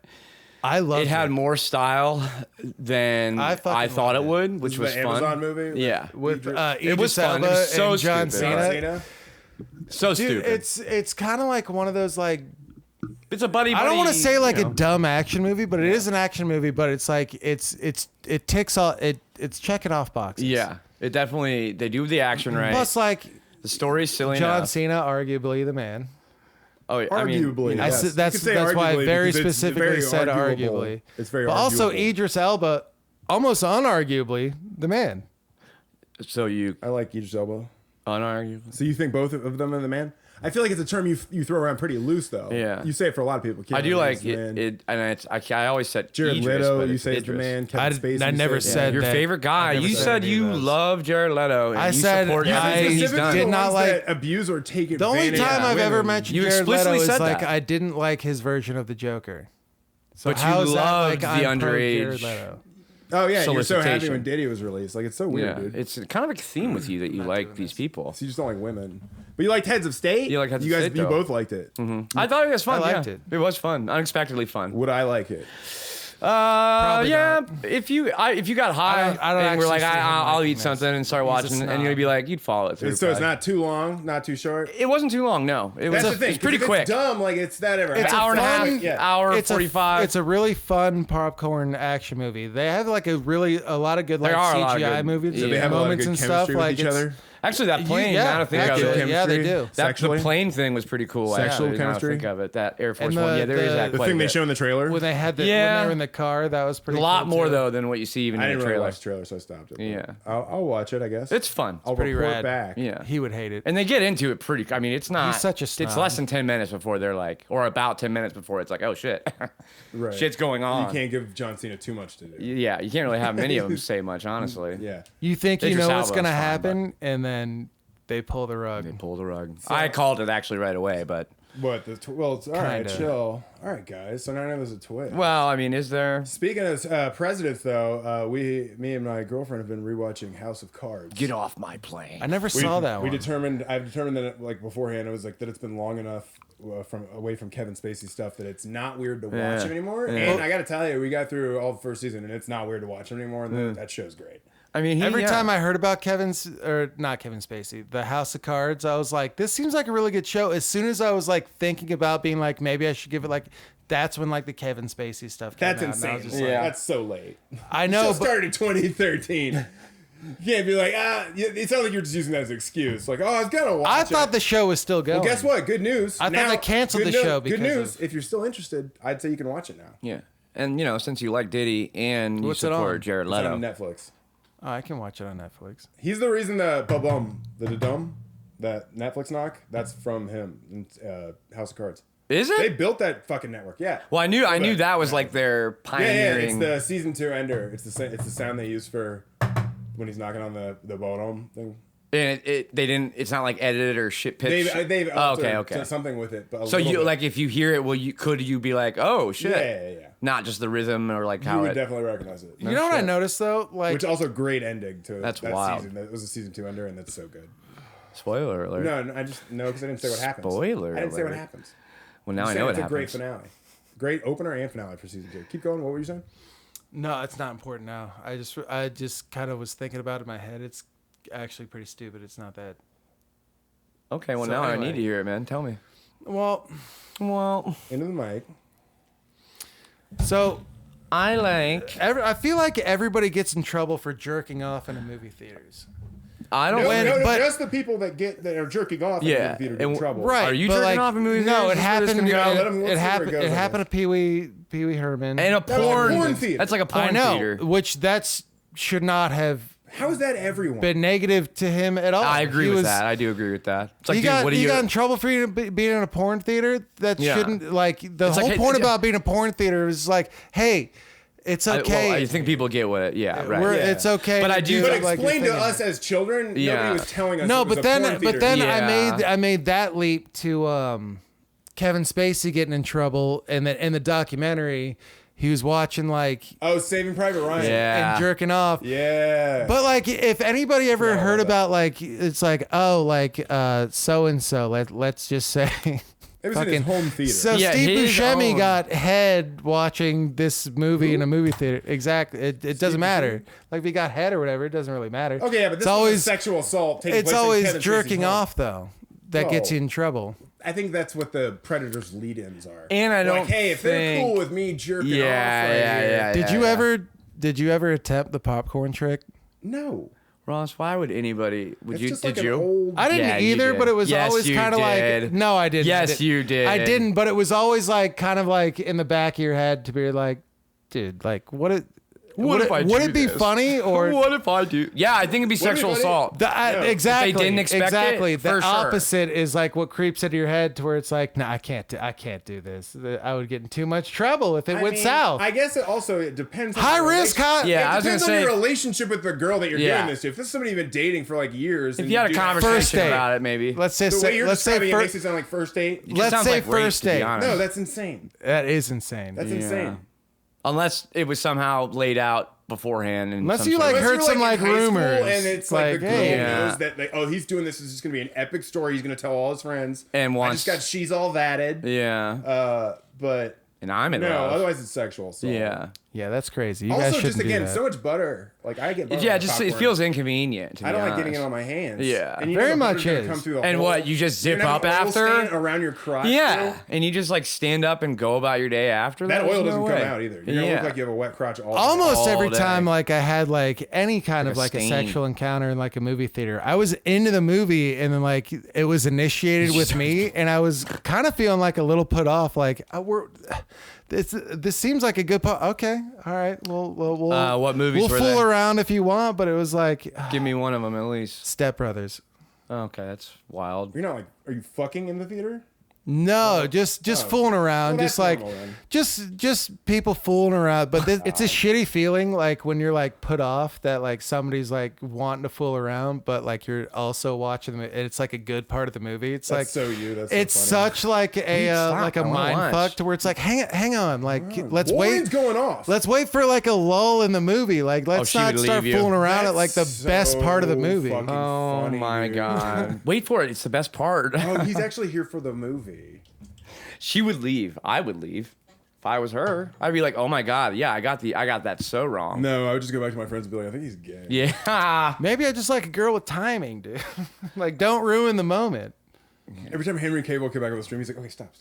Speaker 2: I loved
Speaker 3: It had more style than
Speaker 2: I
Speaker 3: I
Speaker 2: fucking
Speaker 3: thought it
Speaker 2: loved it.
Speaker 3: would, which
Speaker 1: This
Speaker 3: was
Speaker 1: is the
Speaker 3: fun.
Speaker 1: Amazon movie?
Speaker 3: Yeah,
Speaker 2: with
Speaker 3: It was fun. It was so
Speaker 2: and John
Speaker 3: stupid.
Speaker 2: Cena.
Speaker 1: Cena?
Speaker 3: so
Speaker 2: Dude,
Speaker 3: stupid.
Speaker 2: it's kind of like one of those like
Speaker 3: It's a buddy.
Speaker 2: I don't want to say like
Speaker 3: you
Speaker 2: a
Speaker 3: know.
Speaker 2: dumb action movie, but it is an action movie. But it's like it ticks all it's checking off boxes.
Speaker 3: Yeah, it definitely. They do the action right.
Speaker 2: Plus, like
Speaker 3: the story's silly
Speaker 2: John
Speaker 3: enough.
Speaker 2: Cena, arguably the man.
Speaker 3: Oh, I mean,
Speaker 1: Arguably,
Speaker 3: you know,
Speaker 1: yes. You
Speaker 2: That's
Speaker 1: could say
Speaker 2: why I
Speaker 1: arguably
Speaker 2: very
Speaker 1: because it's
Speaker 2: specifically
Speaker 1: very
Speaker 2: said
Speaker 1: arguable.
Speaker 2: arguably.
Speaker 1: It's very
Speaker 2: But also
Speaker 1: arguable.
Speaker 2: Idris Elba, almost unarguably the man.
Speaker 3: so you
Speaker 1: I like Idris Elba.
Speaker 3: unarguable.
Speaker 1: So you think both of them are the man? I feel like it's a term you throw around pretty loose, though.
Speaker 3: Yeah.
Speaker 1: You say it for a lot of people.
Speaker 3: I do
Speaker 1: Keanu
Speaker 3: like
Speaker 1: Reeves is the man.
Speaker 3: it, and it's. I always said
Speaker 1: Jared
Speaker 3: Idris,
Speaker 1: Leto,
Speaker 3: but
Speaker 1: you
Speaker 3: it's
Speaker 1: say is the
Speaker 3: Idris.
Speaker 1: man. Kevin
Speaker 2: I
Speaker 1: Spacey,
Speaker 2: I
Speaker 1: you
Speaker 2: never
Speaker 1: say-
Speaker 2: said
Speaker 3: Your
Speaker 2: that.
Speaker 3: favorite guy.
Speaker 2: I never
Speaker 3: You
Speaker 2: said
Speaker 3: said
Speaker 2: any of
Speaker 3: you
Speaker 2: those.
Speaker 3: love Jared Leto. And
Speaker 2: I
Speaker 3: you
Speaker 2: said
Speaker 3: support
Speaker 2: I
Speaker 3: everything he's
Speaker 1: Specifically
Speaker 3: done.
Speaker 2: did
Speaker 1: the
Speaker 2: not
Speaker 1: ones
Speaker 2: like-
Speaker 1: that abuse or take
Speaker 2: The only
Speaker 1: advantage
Speaker 2: time
Speaker 1: of
Speaker 2: I've ever
Speaker 1: women.
Speaker 2: mentioned
Speaker 3: You
Speaker 2: Jared Leto
Speaker 3: explicitly
Speaker 2: is
Speaker 3: said
Speaker 2: like
Speaker 3: that.
Speaker 2: I didn't like his version of the Joker. So
Speaker 3: But you
Speaker 2: how is that
Speaker 3: loved
Speaker 2: like
Speaker 3: the
Speaker 2: I'm pro
Speaker 3: underage-
Speaker 2: Jared Leto?
Speaker 1: Oh yeah, you're so happy
Speaker 3: solicitation.
Speaker 1: when Diddy was released. Like it's so weird,
Speaker 3: Yeah,
Speaker 1: dude.
Speaker 3: it's kind of a theme with you that you like these people.
Speaker 1: So you just don't like women, but you liked Heads of State.
Speaker 3: You like Heads of
Speaker 1: you guys,
Speaker 3: State,
Speaker 1: you
Speaker 3: though.
Speaker 1: both liked it.
Speaker 3: I thought it was fun.
Speaker 2: I liked
Speaker 3: yeah.
Speaker 2: it.
Speaker 3: It was fun. Unexpectedly fun.
Speaker 1: Would I like it?
Speaker 3: Yeah.
Speaker 2: not.
Speaker 3: If you got high
Speaker 2: I don't
Speaker 3: and we're
Speaker 2: actually
Speaker 3: like,
Speaker 2: see him
Speaker 3: I'll
Speaker 2: liking
Speaker 3: eat
Speaker 2: this.
Speaker 3: something and start
Speaker 2: He's a
Speaker 3: watching, and
Speaker 2: snob.
Speaker 3: you'd be like, you'd follow it through.
Speaker 1: So it's
Speaker 3: probably.
Speaker 1: not too long, not too short.
Speaker 3: It wasn't too long. No, it was.
Speaker 1: That's the thing.
Speaker 3: It's pretty
Speaker 1: 'cause if
Speaker 3: quick.
Speaker 1: It's dumb. Like it's that ever.
Speaker 2: It's
Speaker 3: An
Speaker 2: a
Speaker 3: hour and a half.
Speaker 2: fun-
Speaker 1: yeah.
Speaker 3: Hour
Speaker 2: It's
Speaker 3: 45.
Speaker 2: It's a really fun popcorn action movie. They have like a lot of good like
Speaker 3: There are a lot of
Speaker 2: CGI
Speaker 3: good-
Speaker 2: movies,
Speaker 3: Do
Speaker 1: they have a lot of
Speaker 2: moments
Speaker 1: good
Speaker 2: and
Speaker 1: chemistry
Speaker 2: stuff.
Speaker 1: with
Speaker 2: Like
Speaker 1: each
Speaker 2: it's-
Speaker 1: other?
Speaker 3: Actually, that plane.
Speaker 2: yeah,
Speaker 3: now to think
Speaker 2: actually,
Speaker 3: of it.
Speaker 2: yeah, they
Speaker 1: Chemistry?
Speaker 2: do.
Speaker 3: That
Speaker 1: Sexually?
Speaker 3: the plane thing was pretty cool.
Speaker 1: Sexual
Speaker 3: actually, now to
Speaker 1: chemistry?
Speaker 3: think of it. That Air Force
Speaker 2: And
Speaker 3: One. Yeah, there is that.
Speaker 1: The
Speaker 3: quite
Speaker 1: thing
Speaker 3: a
Speaker 1: they
Speaker 3: bit.
Speaker 1: show in the trailer.
Speaker 2: When they had when
Speaker 3: Yeah.
Speaker 2: they were in the car, that was pretty.
Speaker 3: A lot
Speaker 2: cool
Speaker 3: more
Speaker 2: too.
Speaker 3: though than what you see even
Speaker 1: I
Speaker 3: in
Speaker 1: didn't
Speaker 3: the
Speaker 1: really
Speaker 3: trailer.
Speaker 1: watch the trailer, so I stopped it. but
Speaker 3: Yeah.
Speaker 1: I'll watch it. I guess
Speaker 3: It's fun.
Speaker 1: I'll
Speaker 2: pretty
Speaker 1: report
Speaker 2: rad.
Speaker 1: back.
Speaker 3: Yeah.
Speaker 2: He would hate it.
Speaker 3: And they get into it pretty. I mean, it's not.
Speaker 2: He's such a
Speaker 3: It's
Speaker 2: snob.
Speaker 3: less than 10 minutes before they're like, or about 10 minutes before it's like, oh shit,
Speaker 1: Right.
Speaker 3: shit's going on.
Speaker 1: You can't give John Cena too much to do.
Speaker 3: Yeah, you can't really have many of them say much, honally.
Speaker 1: Yeah.
Speaker 2: You think you
Speaker 3: Idris
Speaker 2: know what's
Speaker 3: Elba is
Speaker 2: gonna
Speaker 3: fine,
Speaker 2: happen, and then they pull the rug.
Speaker 3: They pull the rug. I called it actually right away, but
Speaker 1: What well, it's all right.
Speaker 2: Kinda.
Speaker 1: Chill. All right, guys. So now there's a twist.
Speaker 3: well, I mean, is there?
Speaker 1: Speaking of presidents, though, me and my girlfriend have been rewatching House of Cards.
Speaker 3: Get off my plane.
Speaker 2: I never saw that one.
Speaker 1: I've determined that like beforehand, it was like that it's been long enough from away from Kevin Spacey stuff that it's not weird to watch
Speaker 3: Yeah.
Speaker 1: him anymore.
Speaker 3: Yeah.
Speaker 1: And I got to tell you, we got through all the first season, and it's not weird to watch him anymore. And that show's great.
Speaker 3: I mean,
Speaker 2: Every time I heard about not Kevin Spacey, the House of Cards, I was like, this seems like a really good show. As soon as I was like thinking about being like, maybe I should give it like, that's when like the Kevin Spacey stuff came
Speaker 1: That's
Speaker 2: out. And I was
Speaker 1: insane.
Speaker 2: just like,
Speaker 3: Yeah.
Speaker 1: That's so late.
Speaker 2: I
Speaker 1: The
Speaker 2: know,
Speaker 1: show
Speaker 2: but
Speaker 1: started in 2013. You can't be like, it sounds like you're just using that as an excuse. Like, oh, I was gonna watch
Speaker 2: I
Speaker 1: it.
Speaker 2: thought the show was still going.
Speaker 1: Well, guess what? Good news.
Speaker 2: I thought they canceled
Speaker 1: good
Speaker 2: the show
Speaker 1: Good
Speaker 2: because
Speaker 1: news.
Speaker 2: of-
Speaker 1: If you're still interested, I'd say you can watch it now.
Speaker 3: yeah, and you know, since you like Diddy and you
Speaker 2: What's it on?
Speaker 3: support Jared
Speaker 1: It's
Speaker 3: Leto,
Speaker 1: on Netflix.
Speaker 2: Oh, I can watch it on Netflix.
Speaker 1: He's the reason the ba-bum, the da-dum, that Netflix knock, that's from him in House of Cards.
Speaker 3: is
Speaker 1: They
Speaker 3: it?
Speaker 1: built that fucking network. Yeah.
Speaker 3: Well, I knew
Speaker 1: But-
Speaker 3: that was like their
Speaker 1: Yeah, yeah. It's
Speaker 3: pioneering.
Speaker 1: the season 2 ender. It's the sound they use for when he's knocking on the bottom thing.
Speaker 3: And they didn't. It's not like edited or shit pitch.
Speaker 1: They've
Speaker 3: oh,
Speaker 1: altered
Speaker 3: okay.
Speaker 1: something with it. But
Speaker 3: So you
Speaker 1: bit.
Speaker 3: like if you hear it, could you be like, oh shit?
Speaker 1: Yeah.
Speaker 3: Not just the rhythm or like
Speaker 1: You
Speaker 3: how
Speaker 1: would
Speaker 3: it.
Speaker 1: definitely recognize it.
Speaker 2: You know what I noticed though? Like,
Speaker 1: Which also great ending to
Speaker 3: That's
Speaker 1: that
Speaker 3: wild.
Speaker 1: season. That was a season 2 ender, and that's so good.
Speaker 3: Spoiler alert.
Speaker 1: No, I just because I didn't say what happens.
Speaker 3: Spoiler
Speaker 1: I didn't say what
Speaker 3: alert.
Speaker 1: happens.
Speaker 3: Well, now
Speaker 1: I'm
Speaker 3: I
Speaker 1: saying
Speaker 3: know what
Speaker 1: it's a
Speaker 3: happens.
Speaker 1: great finale, great opener and finale for season 2. Keep going. What were you saying?
Speaker 2: no, it's not important now. I just kind of was thinking about it in my head. It's actually pretty stupid. It's not that.
Speaker 3: Okay, well
Speaker 2: So
Speaker 3: now I
Speaker 2: anyway.
Speaker 3: need to hear it, man. Tell me.
Speaker 2: Well,
Speaker 1: Into the mic.
Speaker 2: so
Speaker 3: I like.
Speaker 2: I feel like everybody gets in trouble for jerking off in the movie theaters.
Speaker 3: I don't.
Speaker 1: No,
Speaker 2: but-
Speaker 1: just the people that are jerking off
Speaker 3: Yeah,
Speaker 1: in the theater get in
Speaker 3: and-
Speaker 1: trouble.
Speaker 2: Right.
Speaker 3: Are you
Speaker 2: but
Speaker 3: jerking
Speaker 2: like,
Speaker 3: off in movie
Speaker 2: No,
Speaker 3: theaters?
Speaker 2: it happened.
Speaker 1: Yeah, let him- let's see where it
Speaker 2: happened.
Speaker 1: goes
Speaker 2: It
Speaker 1: with
Speaker 2: happened to Pee Wee Herman.
Speaker 3: And a
Speaker 1: was a
Speaker 3: porn.
Speaker 1: porn theater.
Speaker 3: That's like a porn
Speaker 2: I know,
Speaker 3: theater.
Speaker 2: which should not have
Speaker 1: How is that everyone?
Speaker 2: been negative to him at all.
Speaker 3: I agree
Speaker 2: He
Speaker 3: with
Speaker 2: was-
Speaker 3: that. I do agree with that. It's like,
Speaker 2: He
Speaker 3: dude,
Speaker 2: got
Speaker 3: what do
Speaker 2: he
Speaker 3: you?
Speaker 2: got in trouble for being in a porn theater. That
Speaker 3: Yeah.
Speaker 2: shouldn't like the
Speaker 3: It's
Speaker 2: whole
Speaker 3: like,
Speaker 2: point
Speaker 3: yeah.
Speaker 2: about being a porn theater is like, hey, it's okay.
Speaker 3: Well, I think people get what it. Yeah, right.
Speaker 2: We're-
Speaker 1: Yeah.
Speaker 2: It's okay.
Speaker 3: But
Speaker 2: to
Speaker 3: I do-
Speaker 2: do
Speaker 1: but
Speaker 2: like your
Speaker 1: explain to
Speaker 2: thing.
Speaker 1: us as children.
Speaker 3: Yeah.
Speaker 1: Nobody was telling us.
Speaker 2: No,
Speaker 1: it was
Speaker 2: but
Speaker 1: a
Speaker 2: then
Speaker 1: porn theater.
Speaker 3: Yeah.
Speaker 2: I made that leap to Kevin Spacey getting in trouble, and then in the documentary, he was watching like
Speaker 1: Oh, Saving Private Ryan.
Speaker 3: Yeah.
Speaker 2: and jerking off.
Speaker 1: Yeah.
Speaker 2: But like, if anybody ever heard about like, it's like, oh, like so and so. Let's just say.
Speaker 1: it was in his home theater.
Speaker 2: So
Speaker 3: Yeah,
Speaker 2: Steve
Speaker 3: his
Speaker 2: Buscemi
Speaker 3: own.
Speaker 2: got head watching this movie in a movie theater. Exactly. It doesn't matter. Like if he got head or whatever, it doesn't really matter.
Speaker 1: okay, yeah, but this
Speaker 2: it's
Speaker 1: was
Speaker 2: always
Speaker 1: sexual assault. Taking
Speaker 2: it's
Speaker 1: place in
Speaker 2: always
Speaker 1: Kevin Spacey's
Speaker 2: jerking
Speaker 1: home.
Speaker 2: off though that gets
Speaker 1: No.
Speaker 2: you in trouble.
Speaker 1: I think that's what the Predator's lead-ins are.
Speaker 3: And I don't
Speaker 1: like, hey, if they're
Speaker 3: think-
Speaker 1: cool with me jerking
Speaker 3: Yeah,
Speaker 1: off right
Speaker 3: yeah,
Speaker 1: here.
Speaker 3: yeah.
Speaker 2: Did you ever attempt the popcorn trick?
Speaker 1: No.
Speaker 3: Ross, why would anybody? Would
Speaker 1: It's
Speaker 3: you?
Speaker 1: just
Speaker 3: Did
Speaker 1: like
Speaker 3: you?
Speaker 1: an old.
Speaker 2: I didn't
Speaker 3: Yeah, you
Speaker 2: either,
Speaker 3: did.
Speaker 2: but it was
Speaker 3: Yes,
Speaker 2: always
Speaker 3: you
Speaker 2: kind of like
Speaker 3: did.
Speaker 2: no, I didn't.
Speaker 3: Yes, you did.
Speaker 2: I didn't, but it was always like kind of like in the back of your head to be like, dude, like would it
Speaker 3: What if I
Speaker 2: would
Speaker 3: do
Speaker 2: it be
Speaker 3: this?
Speaker 2: funny or
Speaker 3: What if I do? Yeah, I think it'd be sexual
Speaker 1: if I did-
Speaker 3: assault.
Speaker 1: No.
Speaker 2: exactly
Speaker 3: If they didn't expect it,
Speaker 2: exactly
Speaker 3: for
Speaker 2: the
Speaker 3: sure.
Speaker 2: opposite is like what creeps into your head to where it's like no, I can't do this. I would get in too much trouble if it
Speaker 1: I
Speaker 2: went
Speaker 1: mean,
Speaker 2: south.
Speaker 1: I guess it depends. On
Speaker 2: High
Speaker 1: your
Speaker 2: risk,
Speaker 1: relation-
Speaker 2: high
Speaker 3: Yeah, I
Speaker 1: It
Speaker 3: was gonna
Speaker 1: depends on
Speaker 3: say-
Speaker 1: your relationship with the girl that you're
Speaker 3: Yeah.
Speaker 1: doing this to. If this is somebody you've been dating for like years,
Speaker 3: If
Speaker 1: and
Speaker 3: you had a
Speaker 1: do that-
Speaker 2: First
Speaker 3: conversation
Speaker 2: date.
Speaker 3: about it, maybe.
Speaker 2: let's say
Speaker 1: the way you're
Speaker 2: let's say
Speaker 1: describing it makes
Speaker 2: first
Speaker 1: it sound like first date.
Speaker 3: It just
Speaker 2: let's
Speaker 3: sounds
Speaker 2: say
Speaker 3: like rape,
Speaker 2: first
Speaker 3: to be
Speaker 2: date.
Speaker 3: honest.
Speaker 1: No, that's insane.
Speaker 2: that is insane.
Speaker 1: That's
Speaker 3: Yeah.
Speaker 1: insane.
Speaker 3: Unless it was somehow laid out beforehand. And
Speaker 2: Unless you, like,
Speaker 1: Unless
Speaker 2: heard
Speaker 1: you're,
Speaker 2: some,
Speaker 1: in
Speaker 2: like,
Speaker 1: high school
Speaker 2: rumors,
Speaker 1: and it's like, the
Speaker 2: like,
Speaker 1: girl
Speaker 2: hey.
Speaker 3: Yeah.
Speaker 1: knows that, like, oh, he's doing this. This is going to be an epic story. He's going to tell all his friends.
Speaker 3: And
Speaker 1: I
Speaker 3: once-
Speaker 1: just got she's all vatted.
Speaker 3: Yeah.
Speaker 1: But
Speaker 3: And I'm in
Speaker 1: no,
Speaker 3: love.
Speaker 1: otherwise it's sexual assault.
Speaker 3: Yeah.
Speaker 2: Yeah, that's crazy. You guys
Speaker 1: Also,
Speaker 2: shouldn't
Speaker 1: just again,
Speaker 2: do that.
Speaker 1: so much butter. Like I get butter.
Speaker 3: Yeah,
Speaker 1: on
Speaker 3: just
Speaker 1: popcorn.
Speaker 3: it feels inconvenient. To
Speaker 1: I
Speaker 3: be
Speaker 1: don't like getting it
Speaker 3: honest.
Speaker 1: on my hands.
Speaker 3: Yeah.
Speaker 1: and you
Speaker 2: Very
Speaker 1: know the
Speaker 2: much
Speaker 1: butter's gonna
Speaker 2: is.
Speaker 1: come through the
Speaker 3: And
Speaker 1: hole.
Speaker 3: what, you just
Speaker 1: You're
Speaker 3: zip
Speaker 1: gonna
Speaker 3: up
Speaker 1: have oil
Speaker 3: after?
Speaker 1: stain around your crotch.
Speaker 3: Yeah,
Speaker 1: too.
Speaker 3: and you just like stand up and go about your day after
Speaker 1: That
Speaker 3: There's
Speaker 1: oil
Speaker 3: no
Speaker 1: doesn't
Speaker 3: way.
Speaker 1: come out either. You're gonna look like you have a wet crotch all day.
Speaker 2: Almost
Speaker 3: all
Speaker 2: every
Speaker 3: day.
Speaker 2: time like I had like any kind of
Speaker 3: a
Speaker 2: like a
Speaker 3: stain.
Speaker 2: sexual encounter in like a movie theater, I was into the movie and then like it was initiated with me and I was kind of feeling like a little put off like this seems like a good okay, all right, we'll
Speaker 3: what movies
Speaker 2: we'll
Speaker 3: were
Speaker 2: fool
Speaker 3: they?
Speaker 2: around if you want, but it was like
Speaker 3: Give me one of them at least.
Speaker 2: Step Brothers.
Speaker 3: Okay, that's wild.
Speaker 1: You're not like, are you fucking in the theater?
Speaker 2: No, just fooling around,
Speaker 1: Well,
Speaker 2: just
Speaker 1: that's
Speaker 2: like
Speaker 1: normal then.
Speaker 2: just people fooling around. But it's a shitty feeling, like when you're like put off that like somebody's like wanting to fool around, but like you're also watching them. It's like a good part of the movie. It's
Speaker 1: That's
Speaker 2: like
Speaker 1: so you. That's so
Speaker 2: it's
Speaker 1: funny.
Speaker 2: such like a
Speaker 3: stop.
Speaker 2: like a
Speaker 3: I wanna
Speaker 2: mind
Speaker 3: watch.
Speaker 2: fuck to where it's like hang on, like let's
Speaker 1: Warren's
Speaker 2: wait.
Speaker 1: going off.
Speaker 2: Let's wait for like a lull in the movie. Like let's
Speaker 3: she
Speaker 2: not
Speaker 3: would
Speaker 2: start
Speaker 3: leave you.
Speaker 2: fooling around at
Speaker 1: That's
Speaker 2: like the best part of the
Speaker 1: so
Speaker 2: movie.
Speaker 1: fucking
Speaker 3: Oh
Speaker 1: funny,
Speaker 3: my
Speaker 1: dude.
Speaker 3: god! Wait for it. It's the best part.
Speaker 1: Oh, he's actually here for the movie.
Speaker 3: She would leave. I would leave. If I was her, I'd be like, "Oh my god, yeah, I got that so wrong."
Speaker 1: No, I would just go back to my friends and be like, I think he's gay.
Speaker 3: Yeah.
Speaker 2: Maybe I just like a girl with timing, dude. Like don't ruin the moment.
Speaker 1: Every time Henry Cable came back on the stream, he's like, okay, stop.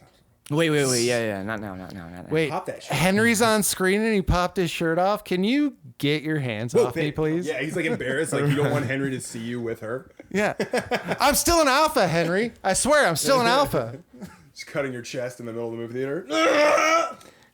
Speaker 3: Wait. Yeah. Not now.
Speaker 2: Wait,
Speaker 1: Pop that shit.
Speaker 2: Henry's on screen and he popped his shirt off. Can you get your hands off me, please?
Speaker 1: Yeah, he's like embarrassed. Like you don't want Henry to see you with her.
Speaker 2: Yeah. I'm still an alpha, Henry. I swear, I'm still an alpha.
Speaker 1: Just cutting your chest in the middle of the movie theater.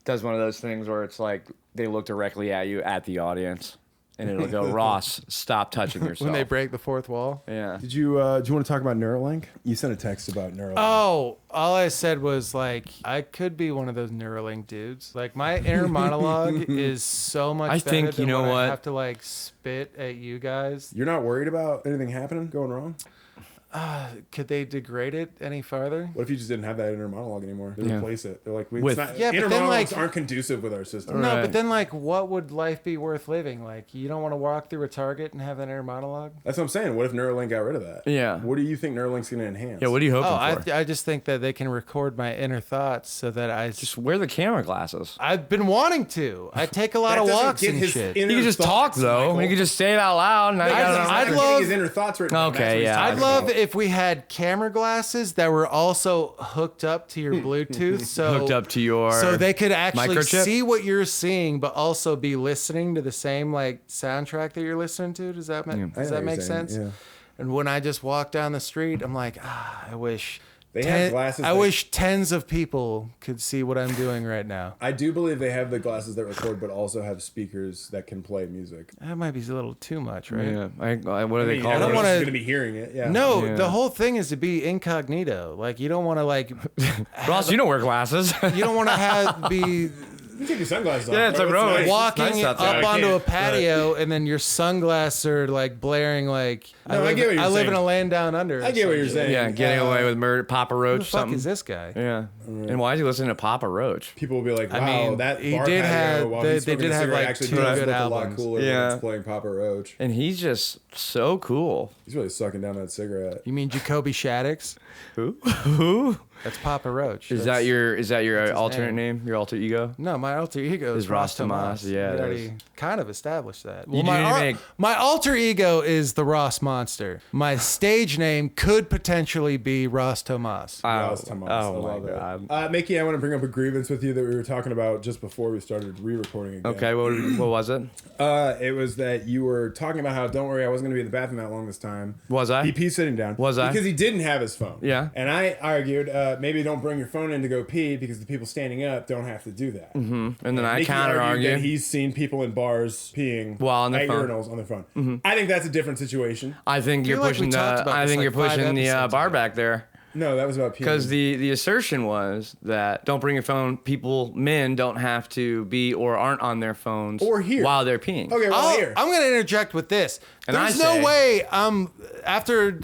Speaker 3: Does one of those things where it's like they look directly at you at the audience. and it'll go, Ross, stop touching yourself.
Speaker 2: When they break the fourth wall.
Speaker 3: Yeah.
Speaker 1: Do you want to talk about Neuralink? You sent a text about Neuralink.
Speaker 2: Oh, all I said was like, I could be one of those Neuralink dudes. Like my inner monologue is so much
Speaker 3: I
Speaker 2: better
Speaker 3: think,
Speaker 2: than
Speaker 3: you know
Speaker 2: when I
Speaker 3: what?
Speaker 2: have to like spit at you guys.
Speaker 1: You're not worried about anything happening, going wrong?
Speaker 2: Could they degrade it any farther?
Speaker 1: What if you just didn't have that inner monologue anymore? They
Speaker 3: Yeah.
Speaker 1: replace it. They're like,
Speaker 3: With-
Speaker 2: Yeah, but
Speaker 1: inner
Speaker 2: then,
Speaker 1: monologues
Speaker 2: like-
Speaker 1: aren't conducive with our system.
Speaker 2: No,
Speaker 3: Right.
Speaker 2: but then like, what would life be worth living? Like, you don't want to walk through a Target and have that inner monologue?
Speaker 1: That's what I'm saying. What if Neuralink got rid of that?
Speaker 3: Yeah.
Speaker 1: What do you think Neuralink's going to enhance?
Speaker 3: Yeah, what are you hoping
Speaker 2: Oh,
Speaker 3: for?
Speaker 2: I just think that they can record my inner thoughts so that
Speaker 3: Just wear the camera glasses.
Speaker 2: I've been wanting to. I take a lot
Speaker 1: That
Speaker 2: of
Speaker 1: doesn't
Speaker 2: walks
Speaker 1: get
Speaker 2: and
Speaker 1: his
Speaker 2: shit.
Speaker 1: inner
Speaker 3: You can just talk,
Speaker 1: thoughts,
Speaker 3: though.
Speaker 1: Michael.
Speaker 3: You can just say it out loud. And
Speaker 1: I'd
Speaker 2: I'd
Speaker 1: love
Speaker 2: love-
Speaker 1: his inner thoughts written down.
Speaker 3: Okay,
Speaker 1: That's what he's
Speaker 3: yeah.
Speaker 1: talking
Speaker 2: I'd love
Speaker 1: about.
Speaker 2: if we had camera glasses that were also hooked up to your Bluetooth, so
Speaker 3: Hooked up to your
Speaker 2: so they could actually
Speaker 3: microchip?
Speaker 2: see what you're seeing, but also be listening to the same like soundtrack that you're listening to. Does that
Speaker 1: I know
Speaker 2: does
Speaker 1: what
Speaker 2: that
Speaker 1: you're
Speaker 2: make
Speaker 1: saying,
Speaker 2: sense?
Speaker 1: yeah.
Speaker 2: And when I just walk down the street, I'm like, I wish.
Speaker 1: They have glasses
Speaker 2: I
Speaker 1: that-
Speaker 2: wish tens of people could see what I'm doing right now.
Speaker 1: I do believe they have the glasses that record, but also have speakers that can play music.
Speaker 2: That might be a little too much, right?
Speaker 3: Yeah. What do they call
Speaker 2: I don't
Speaker 3: it?
Speaker 2: wanna-
Speaker 1: Everyone's going to be hearing it. Yeah.
Speaker 2: No,
Speaker 3: Yeah.
Speaker 2: the whole thing is to be incognito. Like you don't want to like
Speaker 3: Ross, you don't wear glasses.
Speaker 2: you don't want to have be
Speaker 1: You take your sunglasses off.
Speaker 3: Yeah, it's
Speaker 1: bro.
Speaker 3: like, bro,
Speaker 1: nice.
Speaker 3: it's
Speaker 2: walking
Speaker 3: nice out
Speaker 2: up
Speaker 3: there.
Speaker 1: I
Speaker 2: onto a
Speaker 1: can't,
Speaker 2: patio and then your sunglasses are like blaring like
Speaker 1: No, I get what you're
Speaker 2: I live
Speaker 1: saying.
Speaker 2: in a land down under.
Speaker 1: I get what you're saying.
Speaker 3: Yeah, getting away with murder, Papa
Speaker 2: Who
Speaker 3: Roach,
Speaker 2: the fuck
Speaker 3: something.
Speaker 2: is this guy?
Speaker 3: Yeah. And why is he listening to Papa Roach?
Speaker 1: People will be like, wow,
Speaker 2: I mean,
Speaker 1: that
Speaker 2: he
Speaker 1: bar
Speaker 2: did
Speaker 1: patio
Speaker 2: have-
Speaker 1: while
Speaker 2: they-
Speaker 1: he's
Speaker 2: they
Speaker 1: smoking
Speaker 2: did
Speaker 1: a
Speaker 2: have,
Speaker 1: cigarette
Speaker 2: like,
Speaker 1: actually
Speaker 2: two
Speaker 1: does
Speaker 2: good
Speaker 1: look a lot
Speaker 2: albums.
Speaker 1: cooler
Speaker 3: Yeah.
Speaker 1: when it's playing Papa Roach.
Speaker 3: And he's just so cool.
Speaker 1: He's really sucking down that cigarette.
Speaker 2: You mean Jacoby Shaddix?
Speaker 3: Who?
Speaker 2: That's Papa Roach.
Speaker 3: Is
Speaker 2: That's-
Speaker 3: that your
Speaker 2: his
Speaker 3: alternate name? Your alter ego?
Speaker 2: No, my alter ego is
Speaker 3: Is Ross Tomas. Yeah,
Speaker 2: we
Speaker 3: it
Speaker 2: already
Speaker 3: is.
Speaker 2: kind of established that.
Speaker 3: You
Speaker 2: my,
Speaker 3: need to make-
Speaker 2: my alter ego is the Ross Monster. My stage name could potentially be Ross Tomas.
Speaker 1: Ross Tomas. I
Speaker 3: Oh my
Speaker 1: love it.
Speaker 3: god.
Speaker 1: Mickey, I want to bring up a grievance with you that we were talking about just before we started re-recording again.
Speaker 3: Okay, what was it?
Speaker 1: It was that you were talking about how, don't worry, I wasn't going to be in the bathroom that long this time.
Speaker 3: Was I?
Speaker 1: BP sitting down.
Speaker 3: Was I?
Speaker 1: Because he didn't have his phone.
Speaker 3: Yeah.
Speaker 1: And I argued, maybe don't bring your phone in to go pee because the people standing up don't have to do that.
Speaker 3: And then I
Speaker 1: Mickey
Speaker 3: counter
Speaker 1: argued that
Speaker 3: argue.
Speaker 1: he's seen people in bars peeing
Speaker 3: While on their
Speaker 1: at
Speaker 3: phone.
Speaker 1: urinals on their phone. I think that's a different situation.
Speaker 3: I think you're
Speaker 2: like we
Speaker 3: pushing
Speaker 2: talked about
Speaker 3: I
Speaker 2: this
Speaker 3: think
Speaker 2: like
Speaker 3: you're
Speaker 2: 5
Speaker 3: pushing the
Speaker 2: episodes
Speaker 3: bar
Speaker 2: ago.
Speaker 3: back there.
Speaker 1: No, that was about peeing.
Speaker 3: Because the assertion was that don't bring your phone. Men don't have to be or aren't on their phones
Speaker 1: Or here.
Speaker 3: while they're peeing.
Speaker 1: Okay, well, here.
Speaker 2: I'm going to interject with this.
Speaker 3: And
Speaker 2: There's
Speaker 3: I
Speaker 2: no
Speaker 3: say-
Speaker 2: way after.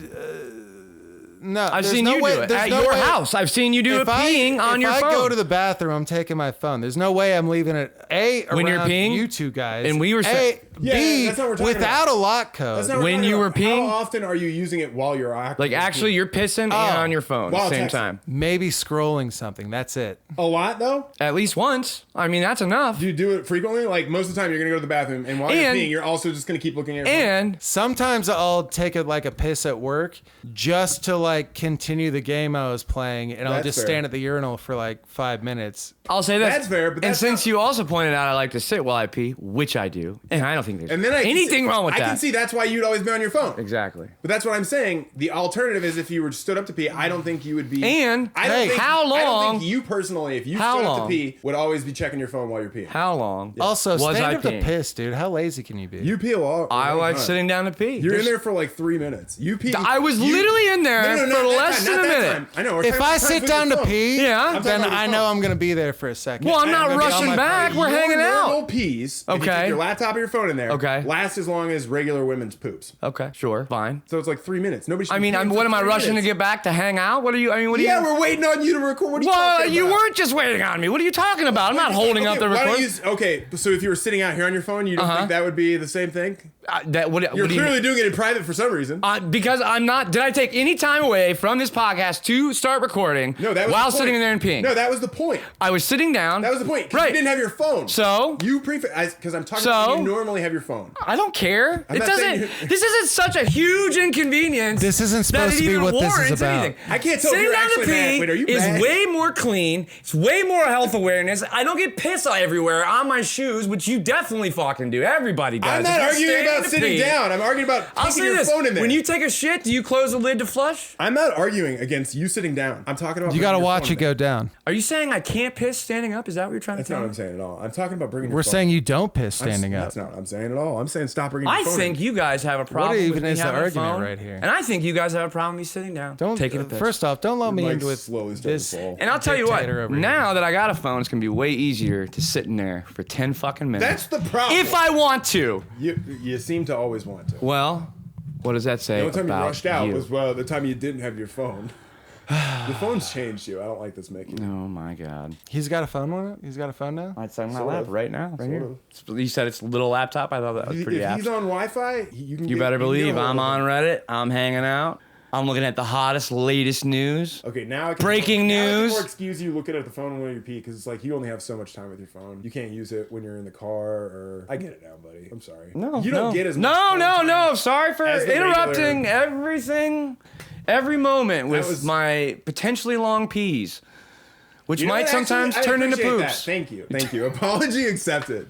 Speaker 2: No,
Speaker 3: I've
Speaker 2: there's
Speaker 3: seen
Speaker 2: no
Speaker 3: you
Speaker 2: way,
Speaker 3: do it
Speaker 2: there's
Speaker 3: at
Speaker 2: no
Speaker 3: your
Speaker 2: way-
Speaker 3: house. I've seen you do it peeing on your
Speaker 2: if
Speaker 3: phone.
Speaker 2: I go to the bathroom, I'm taking my phone. There's no way I'm leaving it
Speaker 3: When you're
Speaker 2: around
Speaker 3: peeing?
Speaker 2: you two guys.
Speaker 3: And we were
Speaker 2: A,
Speaker 1: Yeah,
Speaker 2: B,
Speaker 1: that's not what we're talking
Speaker 2: without
Speaker 1: about.
Speaker 2: a lock code.
Speaker 1: That's not what
Speaker 3: when
Speaker 1: talking
Speaker 3: you were
Speaker 1: about.
Speaker 3: peeing?
Speaker 1: How often are you using it while you're active?
Speaker 3: like actually, you're pissing and on your phone at
Speaker 1: While
Speaker 3: the same
Speaker 1: texting.
Speaker 3: time.
Speaker 2: Maybe scrolling something. That's it.
Speaker 1: A lot though?
Speaker 3: At least once. I mean, that's enough.
Speaker 1: Do you do it frequently? Like most of the time, you're gonna go to the bathroom, and while you're
Speaker 3: And-
Speaker 1: peeing, you're also just gonna keep looking at your phone.
Speaker 3: And
Speaker 2: Sometimes I'll take a piss at work just to continue the game I was playing, and I'll
Speaker 1: That's
Speaker 2: just
Speaker 1: fair.
Speaker 2: stand at the urinal for 5 minutes.
Speaker 3: I'll say this.
Speaker 1: That's fair, but
Speaker 3: and
Speaker 1: that's
Speaker 3: since
Speaker 1: not-
Speaker 3: you also pointed out I like to sit while I pee, which I do, and I don't think there's
Speaker 1: And then
Speaker 3: anything wrong with
Speaker 1: I
Speaker 3: that.
Speaker 1: can see that's why you'd always be on your phone.
Speaker 3: Exactly.
Speaker 1: But that's what I'm saying. The alternative is if you were stood up to pee, I don't think you would be.
Speaker 3: And,
Speaker 1: I don't
Speaker 3: hey,
Speaker 1: think,
Speaker 3: how
Speaker 1: I don't
Speaker 3: long-
Speaker 1: think you personally, if you
Speaker 3: How
Speaker 1: stood up to
Speaker 3: long?
Speaker 1: pee, would always be checking your phone while you're peeing.
Speaker 3: How long?
Speaker 2: Also,
Speaker 3: was
Speaker 2: stand
Speaker 3: I
Speaker 2: up to
Speaker 3: peeing?
Speaker 2: piss, dude. How lazy can you be?
Speaker 1: You pee a lot.
Speaker 3: I like sitting down to pee.
Speaker 1: You're in
Speaker 3: There's-
Speaker 1: there for like 3 minutes. You pee.
Speaker 3: I was literally in there for
Speaker 1: not
Speaker 3: less
Speaker 1: that
Speaker 3: than
Speaker 1: time,
Speaker 3: a
Speaker 1: not that
Speaker 3: minute.
Speaker 1: time. I know. we're
Speaker 2: If
Speaker 1: talking
Speaker 2: I
Speaker 1: about
Speaker 2: sit
Speaker 1: times
Speaker 2: down
Speaker 1: with
Speaker 2: to
Speaker 1: your phone.
Speaker 3: Yeah.
Speaker 2: pee,
Speaker 1: I'm talking
Speaker 2: then
Speaker 1: about your
Speaker 2: I know
Speaker 1: phone.
Speaker 2: I'm gonna be there for a second.
Speaker 3: Well, I'm not
Speaker 2: gonna be on
Speaker 3: rushing
Speaker 2: my
Speaker 3: back.
Speaker 2: phone.
Speaker 3: We're hanging out.
Speaker 1: Normal pees. If you
Speaker 3: Okay.
Speaker 1: keep your laptop or your phone in there.
Speaker 3: Okay.
Speaker 1: Last as long as regular women's poops.
Speaker 3: Okay, sure, fine.
Speaker 1: So it's like 3 minutes. Nobody should.
Speaker 3: I
Speaker 1: be
Speaker 3: mean,
Speaker 1: peeing for
Speaker 3: what am I
Speaker 1: 3
Speaker 3: rushing to
Speaker 1: minutes.
Speaker 3: get back to hang out? What are you? I mean, what are
Speaker 1: Yeah,
Speaker 3: you?
Speaker 1: we're waiting on you to record. What are you
Speaker 3: Well,
Speaker 1: talking
Speaker 3: you
Speaker 1: about?
Speaker 3: weren't just waiting on me. What are you talking about? I'm not holding up the
Speaker 1: why don't
Speaker 3: record.
Speaker 1: okay, so if you were sitting out here on your phone, you don't think that would be the same thing?
Speaker 3: That what?
Speaker 1: You're
Speaker 3: what do you
Speaker 1: clearly
Speaker 3: mean?
Speaker 1: doing it in private for some reason.
Speaker 3: Because I'm not. Did I take any time away from this podcast to start recording?
Speaker 1: No, that was
Speaker 3: while
Speaker 1: the point.
Speaker 3: sitting there and peeing.
Speaker 1: No, that was the point.
Speaker 3: I was sitting down.
Speaker 1: That was the point. 'Cause
Speaker 3: Right.
Speaker 1: You didn't have your phone.
Speaker 3: So
Speaker 1: you because I'm talking
Speaker 3: So?
Speaker 1: about you normally have your phone.
Speaker 3: I don't care.
Speaker 1: I'm
Speaker 3: It
Speaker 1: not
Speaker 3: doesn't.
Speaker 1: saying
Speaker 3: This isn't such a huge inconvenience.
Speaker 2: This isn't
Speaker 3: that
Speaker 2: supposed
Speaker 3: it
Speaker 2: to be
Speaker 3: even
Speaker 2: what this is
Speaker 3: warrants
Speaker 2: about.
Speaker 3: anything.
Speaker 1: I can't tell if
Speaker 3: Sitting
Speaker 1: you're
Speaker 3: down to
Speaker 1: actually mad.
Speaker 3: pee
Speaker 1: Wait, are you
Speaker 3: is
Speaker 1: mad?
Speaker 3: way more clean. It's way more health awareness. I don't get piss everywhere on my shoes, which you definitely fucking do. Everybody does.
Speaker 1: I'm
Speaker 3: If
Speaker 1: not
Speaker 3: you're
Speaker 1: arguing
Speaker 3: standing
Speaker 1: about
Speaker 3: to
Speaker 1: sitting
Speaker 3: pee-
Speaker 1: down. I'm arguing about
Speaker 3: I'll
Speaker 1: taking
Speaker 3: say
Speaker 1: your
Speaker 3: this:
Speaker 1: phone in there.
Speaker 3: when you take a shit, do you close the lid to flush?
Speaker 1: I'm not arguing against you sitting down. I'm talking about
Speaker 2: You got to
Speaker 1: bringing your
Speaker 2: watch
Speaker 1: phone
Speaker 2: it go
Speaker 1: back.
Speaker 2: down.
Speaker 3: Are you saying I can't piss standing up? Is that what you're trying to
Speaker 1: That's
Speaker 3: tell
Speaker 1: not what
Speaker 3: me?
Speaker 1: I'm saying at all. I'm talking about bringing your
Speaker 2: We're
Speaker 1: phone.
Speaker 2: saying you don't piss standing up.
Speaker 1: That's not what I'm saying at all. I'm saying stop bringing your
Speaker 3: I
Speaker 1: phone
Speaker 3: think
Speaker 1: in.
Speaker 3: you guys have a problem
Speaker 2: even
Speaker 3: with me
Speaker 2: is the
Speaker 3: having a
Speaker 2: argument
Speaker 3: phone,
Speaker 2: right here?
Speaker 3: and I think you guys have a problem with me sitting down,
Speaker 2: Don't
Speaker 3: taking a piss.
Speaker 2: First off, don't let me
Speaker 1: Mike's
Speaker 2: into with
Speaker 1: slowly starting
Speaker 2: this.
Speaker 1: to fall.
Speaker 3: And I'll tell you what,
Speaker 2: dictator over here.
Speaker 3: now that I got a phone, it's gonna be way easier to sit in there for 10 fucking minutes.
Speaker 1: That's the problem.
Speaker 3: If I want to.
Speaker 1: You seem to always want to.
Speaker 3: Well, what does that say
Speaker 1: The only time you
Speaker 3: about
Speaker 1: rushed out
Speaker 3: you?
Speaker 1: was the time you didn't have your phone. The phone's changed you. I don't like this, Mickey.
Speaker 3: Oh my God.
Speaker 2: He's got a phone on it? He's got a phone now?
Speaker 3: It's on my
Speaker 1: Sort
Speaker 3: lap
Speaker 1: of.
Speaker 3: right now, right
Speaker 1: Sort
Speaker 3: here. You said it's a little laptop. I thought that was
Speaker 1: If
Speaker 3: pretty apt.
Speaker 1: he's on Wi-Fi, you can.
Speaker 3: You better believe I'm on Reddit. I'm hanging out. I'm looking at the hottest, latest news.
Speaker 1: Okay, now I can
Speaker 3: Breaking
Speaker 1: now I can
Speaker 3: news.
Speaker 1: more excuse you looking at the phone when you pee because it's like you only have so much time with your phone. You can't use it when you're in the car. Or I get it now, buddy. I'm sorry.
Speaker 3: No,
Speaker 1: you don't get as much.
Speaker 3: No,
Speaker 1: phone
Speaker 3: no,
Speaker 1: time
Speaker 3: no. Sorry for
Speaker 1: as the
Speaker 3: interrupting
Speaker 1: regular-
Speaker 3: everything, every moment with
Speaker 1: was-
Speaker 3: my potentially long peas, which
Speaker 1: You know
Speaker 3: might
Speaker 1: what? Actually,
Speaker 3: sometimes
Speaker 1: I
Speaker 3: turn into
Speaker 1: appreciate that.
Speaker 3: poops.
Speaker 1: Thank you. Thank you. Apology accepted.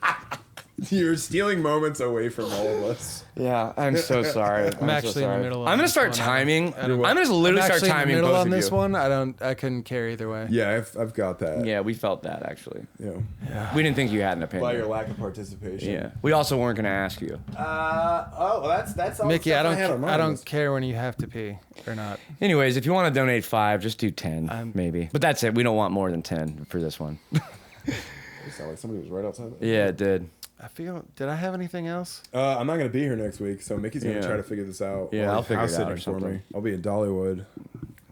Speaker 1: You're stealing moments away from all of us.
Speaker 3: Yeah, I'm so sorry.
Speaker 2: I'm actually in the middle of
Speaker 3: I'm gonna
Speaker 2: this
Speaker 3: start
Speaker 2: one.
Speaker 3: timing. I'm
Speaker 1: what?
Speaker 3: gonna literally
Speaker 2: I'm
Speaker 3: start
Speaker 2: actually in the
Speaker 3: timing
Speaker 2: middle
Speaker 3: both
Speaker 2: on
Speaker 3: of
Speaker 2: this
Speaker 3: you.
Speaker 2: one. I couldn't care either way.
Speaker 1: Yeah, I've got that.
Speaker 3: Yeah, we felt that actually.
Speaker 1: You know,
Speaker 3: We didn't think you had an
Speaker 1: by your
Speaker 3: opinion.
Speaker 1: lack of participation.
Speaker 3: Yeah, we also weren't gonna ask you.
Speaker 1: Well, that's all.
Speaker 2: Mickey, I
Speaker 1: had on my
Speaker 2: don't
Speaker 1: list.
Speaker 2: care when you have to pee or not.
Speaker 3: Anyways, if you want to donate 5, just do 10, maybe. But that's it. We don't want more than 10 for this one.
Speaker 1: It sounded like somebody was right outside.
Speaker 3: Yeah, it did.
Speaker 2: Did I have anything else?
Speaker 1: I'm not gonna be here next week, so Mickey's gonna
Speaker 3: Yeah.
Speaker 1: try to figure this out.
Speaker 3: Yeah,
Speaker 1: while
Speaker 3: I'll
Speaker 1: he's
Speaker 3: figure it
Speaker 1: house
Speaker 3: out or
Speaker 1: sitting for
Speaker 3: something.
Speaker 1: me. I'll be in Dollywood.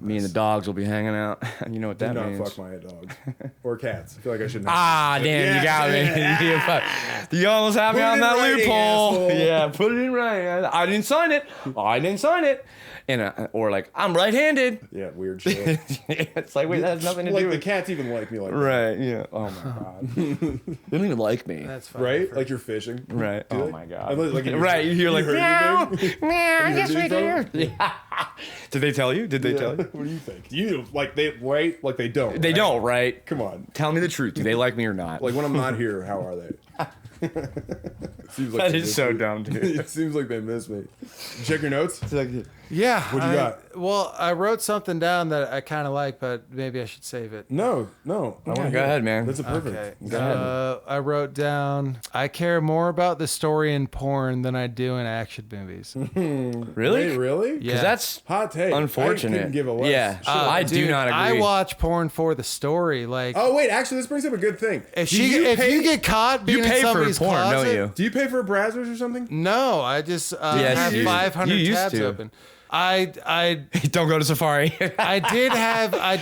Speaker 3: Me and the dogs will be hanging out. You know what
Speaker 1: Do
Speaker 3: that
Speaker 1: not
Speaker 3: means.
Speaker 1: fuck my dogs or cats. I feel like I shouldn't.
Speaker 3: Ah, damn, you got me. You you almost had me
Speaker 1: Put it
Speaker 3: on
Speaker 1: in
Speaker 3: that
Speaker 1: writing,
Speaker 3: loophole.
Speaker 1: asshole.
Speaker 3: Yeah, put it in writing. I didn't sign it. I didn't sign it. And or like, I'm right-handed.
Speaker 1: Yeah, weird shit.
Speaker 3: It's like, wait, that has nothing to
Speaker 1: Like
Speaker 3: do
Speaker 1: the
Speaker 3: with
Speaker 1: cats even like me like that.
Speaker 3: Right, yeah. Oh my God. They don't even like me.
Speaker 2: That's fine.
Speaker 1: Right? Like you're fishing.
Speaker 3: Right.
Speaker 1: Do
Speaker 3: Oh
Speaker 1: they?
Speaker 3: my God.
Speaker 1: Like,
Speaker 3: Right, you hear like,
Speaker 1: heard
Speaker 3: meow,
Speaker 1: anything?
Speaker 3: meow,
Speaker 1: You
Speaker 3: yes
Speaker 1: heard
Speaker 3: we do.
Speaker 1: anything?
Speaker 3: Yeah. Did they tell you? Did they tell you?
Speaker 1: What do you think? Do you like they right? Like they don't.
Speaker 3: They
Speaker 1: right?
Speaker 3: don't, right?
Speaker 1: Come on.
Speaker 3: Tell me the truth. Do they like me or not?
Speaker 1: Like when I'm not here, how are they? Seems like
Speaker 3: That
Speaker 1: they
Speaker 3: is
Speaker 1: miss
Speaker 3: so
Speaker 1: me.
Speaker 3: dumb, dude.
Speaker 1: It seems like they miss me. You check your notes.
Speaker 2: Yeah.
Speaker 1: What you got?
Speaker 2: Well, I wrote something down that I kind of like, but maybe I should save it.
Speaker 1: No. I wanna
Speaker 3: go
Speaker 1: hear
Speaker 3: ahead,
Speaker 1: it.
Speaker 3: man.
Speaker 1: That's a perfect.
Speaker 2: Okay.
Speaker 3: Go ahead.
Speaker 2: I wrote down, I care more about the story in porn than I do in action movies.
Speaker 3: Really?
Speaker 1: Wait, really?
Speaker 2: Yeah.
Speaker 3: Because that's
Speaker 1: Hot take.
Speaker 3: unfortunate.
Speaker 1: I couldn't give a less.
Speaker 3: Yeah.
Speaker 1: shit.
Speaker 3: I do
Speaker 2: Dude,
Speaker 3: not agree.
Speaker 2: I watch porn for the story. Like,
Speaker 1: Oh wait, actually, this brings up a good thing.
Speaker 2: if
Speaker 1: Do
Speaker 2: you
Speaker 1: pay-
Speaker 2: get caught being
Speaker 3: You
Speaker 2: in
Speaker 3: pay for
Speaker 2: somebody's
Speaker 3: porn,
Speaker 2: closet,
Speaker 3: don't you?
Speaker 1: Do you pay for browsers or something?
Speaker 2: No, I just
Speaker 3: Yes,
Speaker 2: have
Speaker 3: you-
Speaker 2: 500
Speaker 3: you used
Speaker 2: tabs
Speaker 3: to.
Speaker 2: open. I
Speaker 3: Don't go to Safari.
Speaker 2: I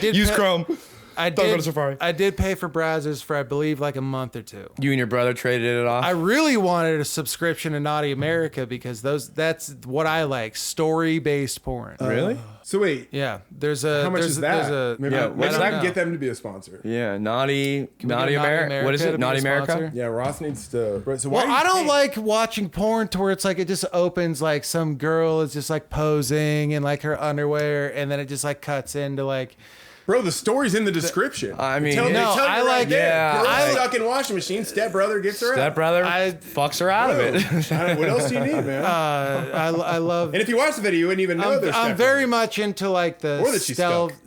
Speaker 2: did
Speaker 3: Use
Speaker 2: pay-
Speaker 3: Chrome.
Speaker 2: I
Speaker 3: Don't
Speaker 2: did,
Speaker 3: go to Safari.
Speaker 2: I did pay for browsers for I believe like a month or two.
Speaker 3: You and your brother traded it off.
Speaker 2: I really wanted a subscription to Naughty America because that's what I like, story-based porn.
Speaker 3: really?
Speaker 1: So wait,
Speaker 2: Yeah, there's a
Speaker 1: how much
Speaker 2: there's
Speaker 1: is
Speaker 2: a,
Speaker 1: that?
Speaker 2: There's a
Speaker 1: Maybe,
Speaker 3: Yeah,
Speaker 1: maybe
Speaker 3: what's
Speaker 1: I
Speaker 3: that?
Speaker 1: can get them to be a sponsor.
Speaker 3: Yeah, Naughty
Speaker 2: we get
Speaker 3: America. What is
Speaker 2: to
Speaker 3: it?
Speaker 2: be
Speaker 3: Naughty
Speaker 2: a
Speaker 3: America.
Speaker 2: sponsor?
Speaker 1: Yeah, Ross needs to. Right, so why
Speaker 2: Well,
Speaker 1: are you
Speaker 2: I don't
Speaker 1: paying-
Speaker 2: like watching porn to where it's like it just opens like some girl is just like posing in like her underwear, and then it just like cuts into like.
Speaker 1: Bro, the story's in the description.
Speaker 3: I mean,
Speaker 1: they
Speaker 2: No,
Speaker 1: tell you
Speaker 2: I
Speaker 1: right
Speaker 2: like-
Speaker 1: there.
Speaker 3: yeah,
Speaker 1: Girl
Speaker 3: I-
Speaker 1: stuck in washing machine. Step brother gets her
Speaker 3: That
Speaker 1: out.
Speaker 3: brother
Speaker 2: I-
Speaker 3: fucks her out of it.
Speaker 1: I don't- what else do you need, man?
Speaker 2: I love.
Speaker 1: and if you watch the video, you wouldn't even know there's
Speaker 2: I'm
Speaker 1: step
Speaker 2: very
Speaker 1: brother.
Speaker 2: much into like the
Speaker 1: Or that she's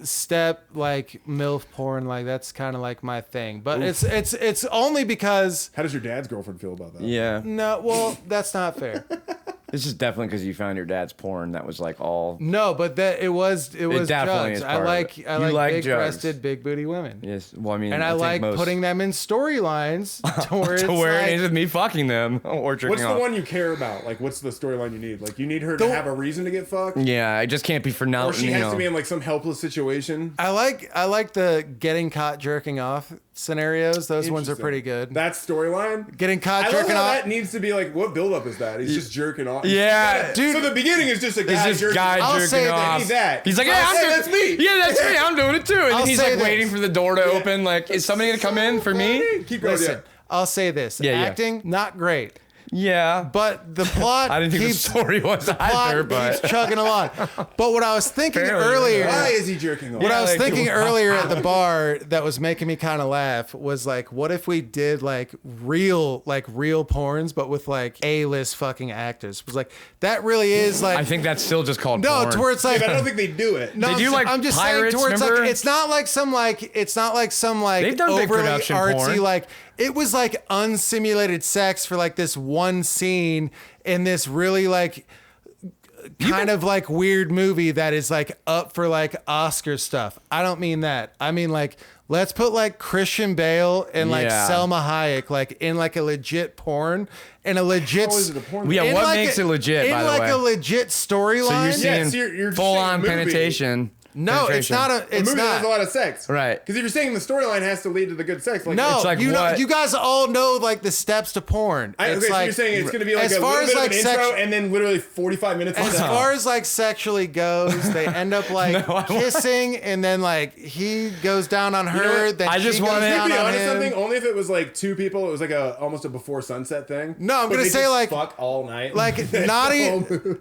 Speaker 2: step like MILF porn, like that's kind of like my thing. But it's only because
Speaker 1: How does your dad's girlfriend feel about that?
Speaker 3: Yeah,
Speaker 2: no, well that's not fair.
Speaker 3: this is definitely because you found your dad's porn that was like all.
Speaker 2: No, but that it was
Speaker 3: definitely
Speaker 2: jugs.
Speaker 3: is
Speaker 2: I
Speaker 3: part of
Speaker 2: like
Speaker 3: it.
Speaker 2: I
Speaker 3: You
Speaker 2: like
Speaker 3: like
Speaker 2: big-breasted, big-booty women.
Speaker 3: Yes, well, I mean,
Speaker 2: And I
Speaker 3: think
Speaker 2: like
Speaker 3: most-
Speaker 2: putting them in storylines to where it's
Speaker 3: to where it
Speaker 2: like,
Speaker 3: ends with me fucking them or jerking
Speaker 1: What's the
Speaker 3: off.
Speaker 1: one you care about? Like, what's the storyline you need? Like, you need her to have a reason to get fucked,
Speaker 3: Yeah, it just can't be for now.
Speaker 1: or she
Speaker 3: you
Speaker 1: has
Speaker 3: know.
Speaker 1: to be in like some helpless situation.
Speaker 2: I like the getting caught jerking off scenarios. Those ones are
Speaker 1: Interesting.
Speaker 2: pretty good.
Speaker 1: That storyline.
Speaker 2: Getting caught
Speaker 1: I love
Speaker 2: jerking
Speaker 1: how
Speaker 2: off.
Speaker 1: that needs to be like. What buildup is that? He's just jerking off.
Speaker 3: Yeah,
Speaker 2: Dude,
Speaker 1: So the beginning is just a guy
Speaker 3: It's just
Speaker 1: jerking
Speaker 3: guy
Speaker 2: I'll say
Speaker 3: jerking
Speaker 2: that.
Speaker 3: off.
Speaker 1: Need that.
Speaker 3: He's like, yeah, I'm
Speaker 1: Hey,
Speaker 3: doing
Speaker 1: that's me.
Speaker 3: Yeah, that's me. I'm doing it too. And then
Speaker 2: I'll
Speaker 3: he's
Speaker 2: say
Speaker 3: like
Speaker 2: this.
Speaker 3: waiting for the door to open. Like, is somebody gonna come in for me?
Speaker 1: Keep going.
Speaker 2: Listen, I'll say this.
Speaker 3: Yeah, yeah.
Speaker 2: Acting, not great.
Speaker 3: Yeah.
Speaker 2: But the plot
Speaker 3: I didn't think
Speaker 2: keeps
Speaker 3: the story was
Speaker 2: plot
Speaker 3: either, but
Speaker 2: keeps chugging along. But what I was thinking
Speaker 3: Apparently,
Speaker 2: earlier,
Speaker 1: Why is he jerking off?
Speaker 2: what I was
Speaker 3: like,
Speaker 2: thinking earlier at the bar that was making me kind of laugh was like, what if we did like real porns, but with like A-list fucking actors? It was like that really is like
Speaker 3: I think that's still just called
Speaker 2: no,
Speaker 3: porn.
Speaker 2: to where it's like
Speaker 1: But I don't think they do it.
Speaker 2: no,
Speaker 3: They do, like,
Speaker 2: I'm just
Speaker 3: Pirates,
Speaker 2: saying to where it's
Speaker 3: remember?
Speaker 2: like it's not like some
Speaker 3: They've done big
Speaker 2: overly
Speaker 3: production
Speaker 2: artsy
Speaker 3: porn.
Speaker 2: like it was like unsimulated sex for like this one scene in this really like kind of like weird movie that is like up for like Oscar stuff. I don't mean that. I mean like let's put like Christian Bale and like
Speaker 3: Yeah.
Speaker 2: Selma Hayek like in like a legit porn and a legit
Speaker 1: How is it a porn?
Speaker 3: Yeah,
Speaker 2: in
Speaker 3: what
Speaker 2: like
Speaker 3: makes it legit,
Speaker 2: in
Speaker 3: by the
Speaker 2: like
Speaker 3: way?
Speaker 2: a legit storyline.
Speaker 3: So you're seeing
Speaker 1: so you're just
Speaker 3: full
Speaker 1: saying
Speaker 3: on
Speaker 1: a movie.
Speaker 3: penetration.
Speaker 2: no, it's not a
Speaker 1: A
Speaker 2: it's
Speaker 1: movie that has a
Speaker 2: not.
Speaker 1: lot of sex.
Speaker 3: Right.
Speaker 1: Because if you're saying the storyline has to lead to the good sex, like
Speaker 2: No,
Speaker 3: It's like
Speaker 2: you know,
Speaker 3: what?
Speaker 2: you guys all know like the steps to porn.
Speaker 1: Okay,
Speaker 2: It's
Speaker 1: so
Speaker 2: like,
Speaker 1: you're saying it's going to be like
Speaker 2: as
Speaker 1: a
Speaker 2: far
Speaker 1: little
Speaker 2: as
Speaker 1: bit
Speaker 2: like
Speaker 1: of an intro
Speaker 2: sex,
Speaker 1: and then literally 45 minutes of
Speaker 2: as
Speaker 1: sex.
Speaker 2: far as like sexually goes, they end up like
Speaker 3: No, I want-
Speaker 2: kissing, and then like he goes down on
Speaker 1: know
Speaker 2: her.
Speaker 1: what?
Speaker 2: Then
Speaker 3: I
Speaker 2: she
Speaker 3: just
Speaker 2: goes
Speaker 3: wanna-
Speaker 1: To
Speaker 2: down
Speaker 1: be
Speaker 2: on
Speaker 1: honest,
Speaker 2: him.
Speaker 1: something only if it was like two people, it was like almost a before sunset thing.
Speaker 2: No, I'm
Speaker 1: But
Speaker 2: gonna
Speaker 1: they
Speaker 2: say,
Speaker 1: just
Speaker 2: like-
Speaker 1: fuck all night,
Speaker 2: Like
Speaker 1: naughty.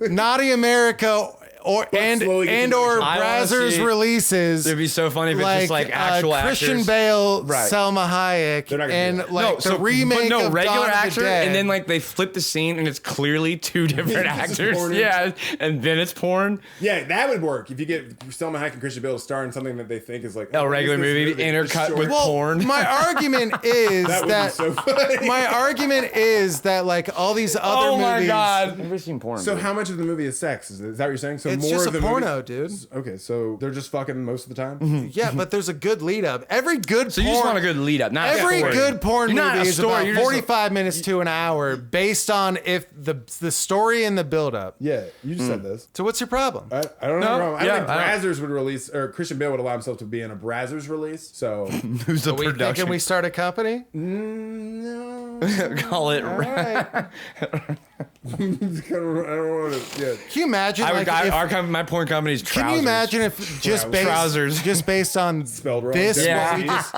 Speaker 2: naughty America or
Speaker 1: slowly get
Speaker 2: and
Speaker 1: to
Speaker 2: or
Speaker 1: know each
Speaker 3: other. I wanna
Speaker 2: Brazzers
Speaker 3: see-
Speaker 2: releases.
Speaker 3: It'd be so funny if it's just like actual
Speaker 2: Christian
Speaker 3: actors.
Speaker 2: Bale,
Speaker 3: Right.
Speaker 2: Selma Hayek,
Speaker 1: They're not gonna do
Speaker 2: and
Speaker 1: that.
Speaker 2: like the remake of
Speaker 3: regular
Speaker 2: Dawn of the
Speaker 3: actor,
Speaker 2: Dead.
Speaker 3: and then like they flip the scene and it's clearly two different
Speaker 1: It's just
Speaker 3: actors.
Speaker 1: porn.
Speaker 3: Yeah, and then it's porn.
Speaker 1: Yeah, that would work if you get Selma Hayek and Christian Bale to star in something that they think is like
Speaker 3: A regular
Speaker 1: what is this
Speaker 3: movie intercut
Speaker 1: Short.
Speaker 3: with
Speaker 2: well,
Speaker 3: porn.
Speaker 2: my argument is
Speaker 1: That would be
Speaker 2: that
Speaker 1: so funny.
Speaker 2: my argument is that like all these other
Speaker 3: Oh
Speaker 2: movies.
Speaker 3: my god! I've never seen porn.
Speaker 1: So
Speaker 3: dude.
Speaker 1: how much of the movie is sex? Is that what you're saying? So
Speaker 2: It's
Speaker 1: more
Speaker 2: just
Speaker 1: of
Speaker 2: a
Speaker 1: the
Speaker 2: porno,
Speaker 1: movie,
Speaker 2: dude.
Speaker 1: Okay, so they're just fucking most of the time.
Speaker 2: Yeah, but there's a good lead up. Every good
Speaker 3: So
Speaker 2: porn,
Speaker 3: you just want a good lead up, not
Speaker 2: every
Speaker 3: story.
Speaker 2: good porn
Speaker 3: You're not
Speaker 2: movie
Speaker 3: a
Speaker 2: is
Speaker 3: story,
Speaker 2: about
Speaker 3: you're just
Speaker 2: 45 minutes to an hour, based on if the story and the build up.
Speaker 1: Yeah, you just said this.
Speaker 2: So what's your problem?
Speaker 1: I don't know.
Speaker 3: No,
Speaker 1: I
Speaker 3: yeah,
Speaker 1: don't think
Speaker 3: I don't-
Speaker 1: Brazzers would release, or Christian Bale would allow himself to be in a Brazzers release. So
Speaker 3: Who's the
Speaker 2: Are we
Speaker 3: production?
Speaker 2: thinking we start a company?
Speaker 1: no,
Speaker 3: Call it.
Speaker 2: All right.
Speaker 1: I don't want to. Yeah,
Speaker 2: Can you imagine?
Speaker 3: I would.
Speaker 2: like, if-
Speaker 3: My porn company's Trowzers.
Speaker 2: can you imagine if just based
Speaker 3: Trowzers.
Speaker 2: just based on
Speaker 1: Spelled wrong.
Speaker 2: this,
Speaker 3: Yeah.
Speaker 2: what we just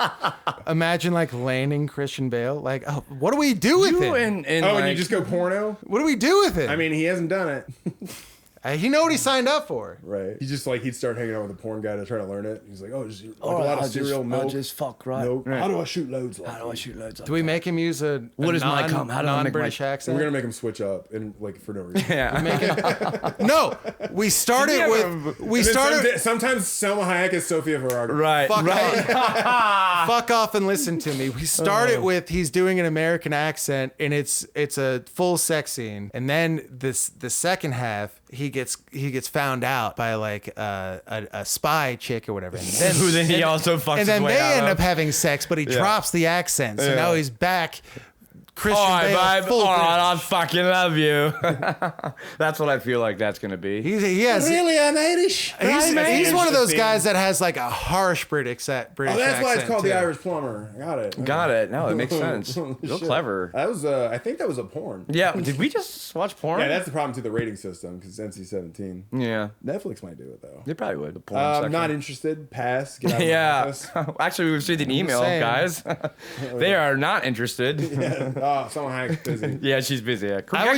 Speaker 2: imagine like landing Christian Bale? Like, oh, what do we do with
Speaker 3: You
Speaker 2: it?
Speaker 3: and
Speaker 1: Oh,
Speaker 3: like,
Speaker 1: and you just go porno?
Speaker 2: What do we do with it?
Speaker 1: I mean, he hasn't done it.
Speaker 2: He know what he signed up for.
Speaker 1: Right. He's just like, he'd start hanging out with a porn guy to try to learn it. He's like, oh, just like a lot of cereal milk.
Speaker 3: fuck right.
Speaker 1: Milk. How do I shoot loads? Like
Speaker 3: shoot loads?
Speaker 2: Do we make him use a
Speaker 3: What is my cum? How do I make
Speaker 2: non-British
Speaker 3: my-
Speaker 2: accent?
Speaker 1: We're gonna make him switch up and like for no reason.
Speaker 3: Yeah.
Speaker 2: No, we started with we
Speaker 1: And then
Speaker 2: started.
Speaker 1: sometimes Selma Hayek is Sofia Vergara.
Speaker 3: Right.
Speaker 2: Fuck
Speaker 3: right.
Speaker 2: off. Fuck off and listen to me. We started with he's doing an American accent and it's a full sex scene, and then the second half he gets found out by like a spy chick or whatever, and then,
Speaker 3: Who then he also fucks
Speaker 2: and then
Speaker 3: his way
Speaker 2: they
Speaker 3: out
Speaker 2: end
Speaker 3: of.
Speaker 2: up having sex, but he drops the accent, so now he's back. Christian
Speaker 3: All right,
Speaker 2: Bale,
Speaker 3: babe.
Speaker 2: full
Speaker 3: All right,
Speaker 2: British.
Speaker 3: I fucking love you. That's what I feel like that's gonna be.
Speaker 2: He has.
Speaker 1: Really, I'm Irish.
Speaker 2: He's one of those guys that has like a harsh British accent.
Speaker 1: Oh, that's why it's called
Speaker 2: too.
Speaker 1: the Irish Plumber. Got it.
Speaker 3: Got it. No, it makes sense.
Speaker 1: Oh,
Speaker 3: Real
Speaker 1: shit.
Speaker 3: clever.
Speaker 1: That was, I think that was a porn.
Speaker 3: Yeah. Did we just watch porn?
Speaker 1: Yeah, that's the problem to the rating system because it's NC-17.
Speaker 3: Yeah.
Speaker 1: Netflix might do it though.
Speaker 3: They probably would. The porn section.
Speaker 1: Not interested. Pass. Get out of my
Speaker 3: Yeah.
Speaker 1: office.
Speaker 3: Actually, we received an email,
Speaker 2: saying.
Speaker 3: guys. They are not interested.
Speaker 1: Oh, someone Hayek's busy.
Speaker 3: Yeah, she's busy. Yeah.
Speaker 2: I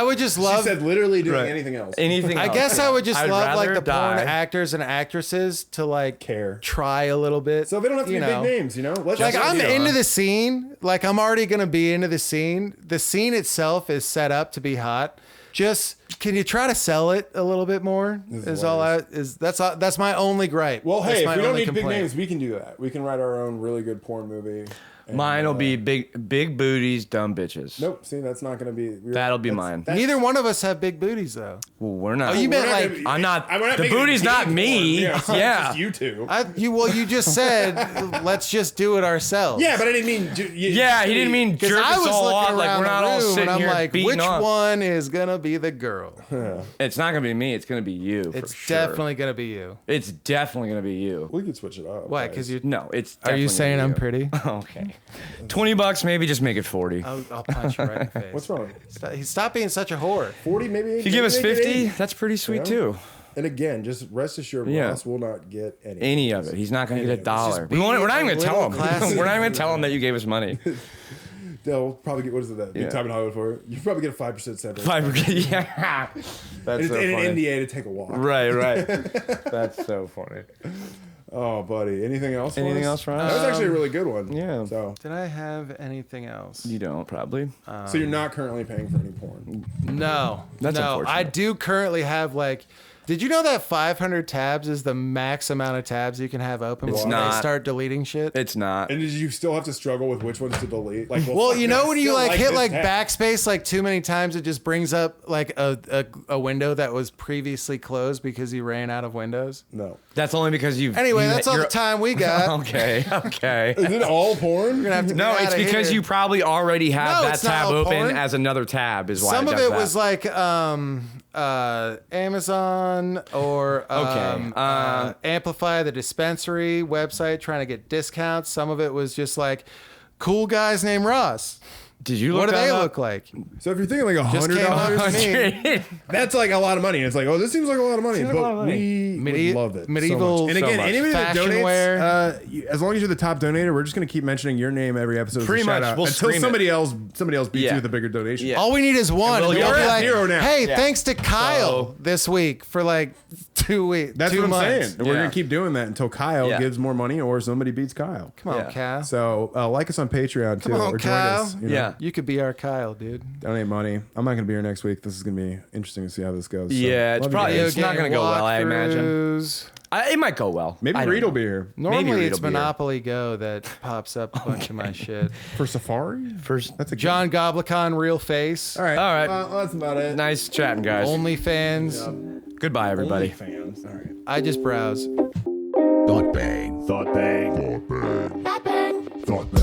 Speaker 2: would just
Speaker 1: She
Speaker 2: love.
Speaker 1: said literally doing
Speaker 3: Right.
Speaker 1: anything else.
Speaker 3: anything.
Speaker 2: I
Speaker 3: else.
Speaker 2: guess I would just
Speaker 3: I'd
Speaker 2: love like
Speaker 3: rather
Speaker 2: the porn
Speaker 3: die.
Speaker 2: actors and actresses to like
Speaker 1: Care.
Speaker 2: try a little bit.
Speaker 1: So they don't have to be
Speaker 2: you know.
Speaker 1: big names, you know? Let's
Speaker 2: Like
Speaker 1: just-
Speaker 2: I'm
Speaker 3: idea,
Speaker 2: into
Speaker 3: huh?
Speaker 2: the scene. Like I'm already gonna be into the scene. The scene itself is set up to be hot. Just can you try to sell it a little bit more? That's my only gripe.
Speaker 1: Well,
Speaker 2: That's
Speaker 1: hey,
Speaker 2: my
Speaker 1: if we don't
Speaker 2: only
Speaker 1: need big
Speaker 2: complaint.
Speaker 1: names, we can do that. We can write our own really good porn movie. And,
Speaker 3: Mine will be big booties, dumb bitches.
Speaker 1: Nope. See, that's not going to be.
Speaker 3: That'll be mine.
Speaker 2: Neither one of us have big booties though.
Speaker 3: Well, we're not.
Speaker 2: Oh, you meant
Speaker 1: We're not
Speaker 2: like
Speaker 1: gonna be-
Speaker 3: I'm not.
Speaker 1: we're
Speaker 3: The
Speaker 1: making
Speaker 3: booty's
Speaker 1: gay
Speaker 3: not
Speaker 1: porn.
Speaker 3: me.
Speaker 1: Yeah. It's
Speaker 3: Yeah.
Speaker 1: just you two.
Speaker 2: you just said let's just do it ourselves.
Speaker 1: Yeah, but I didn't mean.
Speaker 3: Yeah, he didn't mean
Speaker 2: Because
Speaker 3: jerk
Speaker 2: I
Speaker 3: us
Speaker 2: was
Speaker 3: all
Speaker 2: looking
Speaker 3: off.
Speaker 2: around
Speaker 3: Like we're not
Speaker 2: the
Speaker 3: all
Speaker 2: room
Speaker 3: sitting
Speaker 2: and I'm
Speaker 3: here
Speaker 2: like,
Speaker 3: beating
Speaker 2: which
Speaker 3: off.
Speaker 2: one is gonna be the girl?
Speaker 3: It's not gonna be me. It's gonna be you. For
Speaker 2: It's
Speaker 3: sure.
Speaker 2: definitely gonna be you.
Speaker 3: It's definitely gonna be you.
Speaker 1: We could switch it up.
Speaker 2: Why?
Speaker 1: guys.
Speaker 2: Because you.
Speaker 3: No, it's.
Speaker 2: Are you
Speaker 3: definitely
Speaker 2: saying
Speaker 3: gonna
Speaker 2: I'm
Speaker 3: be
Speaker 2: pretty?
Speaker 3: you. Okay. $20, maybe just make it 40.
Speaker 2: I'll punch you right in the face.
Speaker 1: What's wrong?
Speaker 2: Stop being such a whore.
Speaker 1: 40, maybe.
Speaker 3: If you give us 50, that's pretty sweet
Speaker 1: Yeah.
Speaker 3: too.
Speaker 1: And again, just rest assured,
Speaker 3: Yeah.
Speaker 1: Ross will not get any.
Speaker 3: Any of it. He's not gonna get
Speaker 1: Any of
Speaker 3: a
Speaker 1: it.
Speaker 3: dollar.
Speaker 2: Just
Speaker 3: We're not even
Speaker 2: be
Speaker 3: gonna
Speaker 2: a
Speaker 3: tell
Speaker 2: little
Speaker 3: him.
Speaker 2: classy.
Speaker 3: We're not even gonna tell him that you gave us money.
Speaker 1: they'll probably get, what is it, that big
Speaker 3: Yeah.
Speaker 1: time in Hollywood for it? You probably get a 5% severance.
Speaker 3: 5%. Yeah. That's
Speaker 1: And
Speaker 3: so
Speaker 1: it's in
Speaker 3: funny.
Speaker 1: an NDA to take a walk.
Speaker 3: Right. That's so funny.
Speaker 1: Oh, buddy. Anything else?
Speaker 3: Anything
Speaker 1: us?
Speaker 3: else for us?
Speaker 1: That was actually a really good one.
Speaker 3: Yeah.
Speaker 1: So
Speaker 2: Did I have anything else?
Speaker 3: You don't probably.
Speaker 1: so you're not currently paying for any porn.
Speaker 2: No.
Speaker 3: That's
Speaker 2: no.
Speaker 3: unfortunate.
Speaker 2: I do currently have like. Did you know that 500 tabs is the max amount of tabs you can have open
Speaker 3: It's
Speaker 2: before
Speaker 3: not.
Speaker 2: they start deleting shit?
Speaker 3: It's not.
Speaker 1: And did you still have to struggle with which ones to delete? Like,
Speaker 2: Well,
Speaker 1: fuck,
Speaker 2: you know
Speaker 1: I
Speaker 2: when you
Speaker 1: still
Speaker 2: like hit
Speaker 1: this
Speaker 2: like
Speaker 1: tab.
Speaker 2: backspace like too many times, it just brings up like a window that was previously closed because you ran out of windows.
Speaker 1: No.
Speaker 3: That's only because you've.
Speaker 2: Anyway,
Speaker 3: you-
Speaker 2: that's all
Speaker 3: you're-
Speaker 2: the time we got.
Speaker 3: Okay.
Speaker 1: Is it all porn?
Speaker 2: We're gonna have to
Speaker 3: No,
Speaker 2: get
Speaker 3: it's
Speaker 2: outta
Speaker 3: because
Speaker 2: here.
Speaker 3: you probably already have
Speaker 2: No,
Speaker 3: that
Speaker 2: it's not
Speaker 3: tab
Speaker 2: all
Speaker 3: open
Speaker 2: porn.
Speaker 3: as another tab. Is why
Speaker 2: Some of
Speaker 3: does
Speaker 2: it
Speaker 3: that.
Speaker 2: was like Amazon or Amplify, the dispensary website, trying to get discounts. Some of it was just like cool guys named Ross.
Speaker 3: Did you?
Speaker 2: What
Speaker 3: Look
Speaker 2: do they
Speaker 3: that up?
Speaker 2: look like?
Speaker 1: So if you're thinking like
Speaker 2: Just came up
Speaker 1: $100,
Speaker 2: to me.
Speaker 1: that's like a lot of money. It's like, oh, this seems like a lot of money,
Speaker 3: Seems like
Speaker 1: but
Speaker 3: a lot of money.
Speaker 1: we would love it.
Speaker 2: Medieval-
Speaker 1: so much. And
Speaker 2: so
Speaker 1: again,
Speaker 2: much.
Speaker 1: anybody that
Speaker 2: Fashion
Speaker 1: donates,
Speaker 2: wear.
Speaker 1: as long as you're the top donator, we're just gonna keep mentioning your name every episode. as a
Speaker 3: Pretty
Speaker 1: shout
Speaker 3: much.
Speaker 1: out
Speaker 3: We'll
Speaker 1: until
Speaker 3: scream
Speaker 1: somebody else beats
Speaker 3: Yeah.
Speaker 1: you with a bigger donation.
Speaker 3: Yeah.
Speaker 2: All we need is one.
Speaker 3: And we'll
Speaker 2: And
Speaker 3: get
Speaker 2: we'll be
Speaker 1: at
Speaker 2: like,
Speaker 1: zero now.
Speaker 2: hey,
Speaker 3: Yeah.
Speaker 2: thanks to Kyle
Speaker 3: So-
Speaker 2: this week for like 2 weeks.
Speaker 1: That's
Speaker 2: 2
Speaker 1: what I'm
Speaker 2: months.
Speaker 1: saying. And we're
Speaker 3: Yeah.
Speaker 1: gonna keep doing that until Kyle
Speaker 3: Yeah.
Speaker 1: gives more money or somebody beats Kyle.
Speaker 2: Come on,
Speaker 3: Yeah.
Speaker 2: Kyle.
Speaker 1: So like us on Patreon too,
Speaker 2: Come on,
Speaker 1: or join
Speaker 2: Kyle.
Speaker 1: us. You know,
Speaker 3: Yeah.
Speaker 2: You could be our Kyle, dude.
Speaker 1: donate money. I'm not gonna be here next week. This is gonna be interesting to see how this goes. So,
Speaker 3: Yeah, it's
Speaker 1: love you
Speaker 3: probably-
Speaker 1: guys.
Speaker 3: It's not gonna go well, I imagine.
Speaker 2: Walkthroughs.
Speaker 3: It might go well.
Speaker 1: Maybe
Speaker 3: I don't
Speaker 1: Reed will
Speaker 3: know.
Speaker 1: be here
Speaker 2: Normally
Speaker 3: Reed
Speaker 2: it's
Speaker 3: will be here.
Speaker 2: Monopoly Go that pops up a bunch of my shit.
Speaker 1: for Safari.
Speaker 3: First.
Speaker 1: That's a good-
Speaker 2: John Goblicon, real face.
Speaker 1: All right.
Speaker 3: All right.
Speaker 1: Well, that's about it.
Speaker 3: Nice chatting, guys.
Speaker 2: OnlyFans.
Speaker 3: Goodbye, everybody.
Speaker 1: Fans. All right.
Speaker 2: I just browse.
Speaker 5: Thought bang. Thought bang. Thought bang. Thought bang. Thought bang.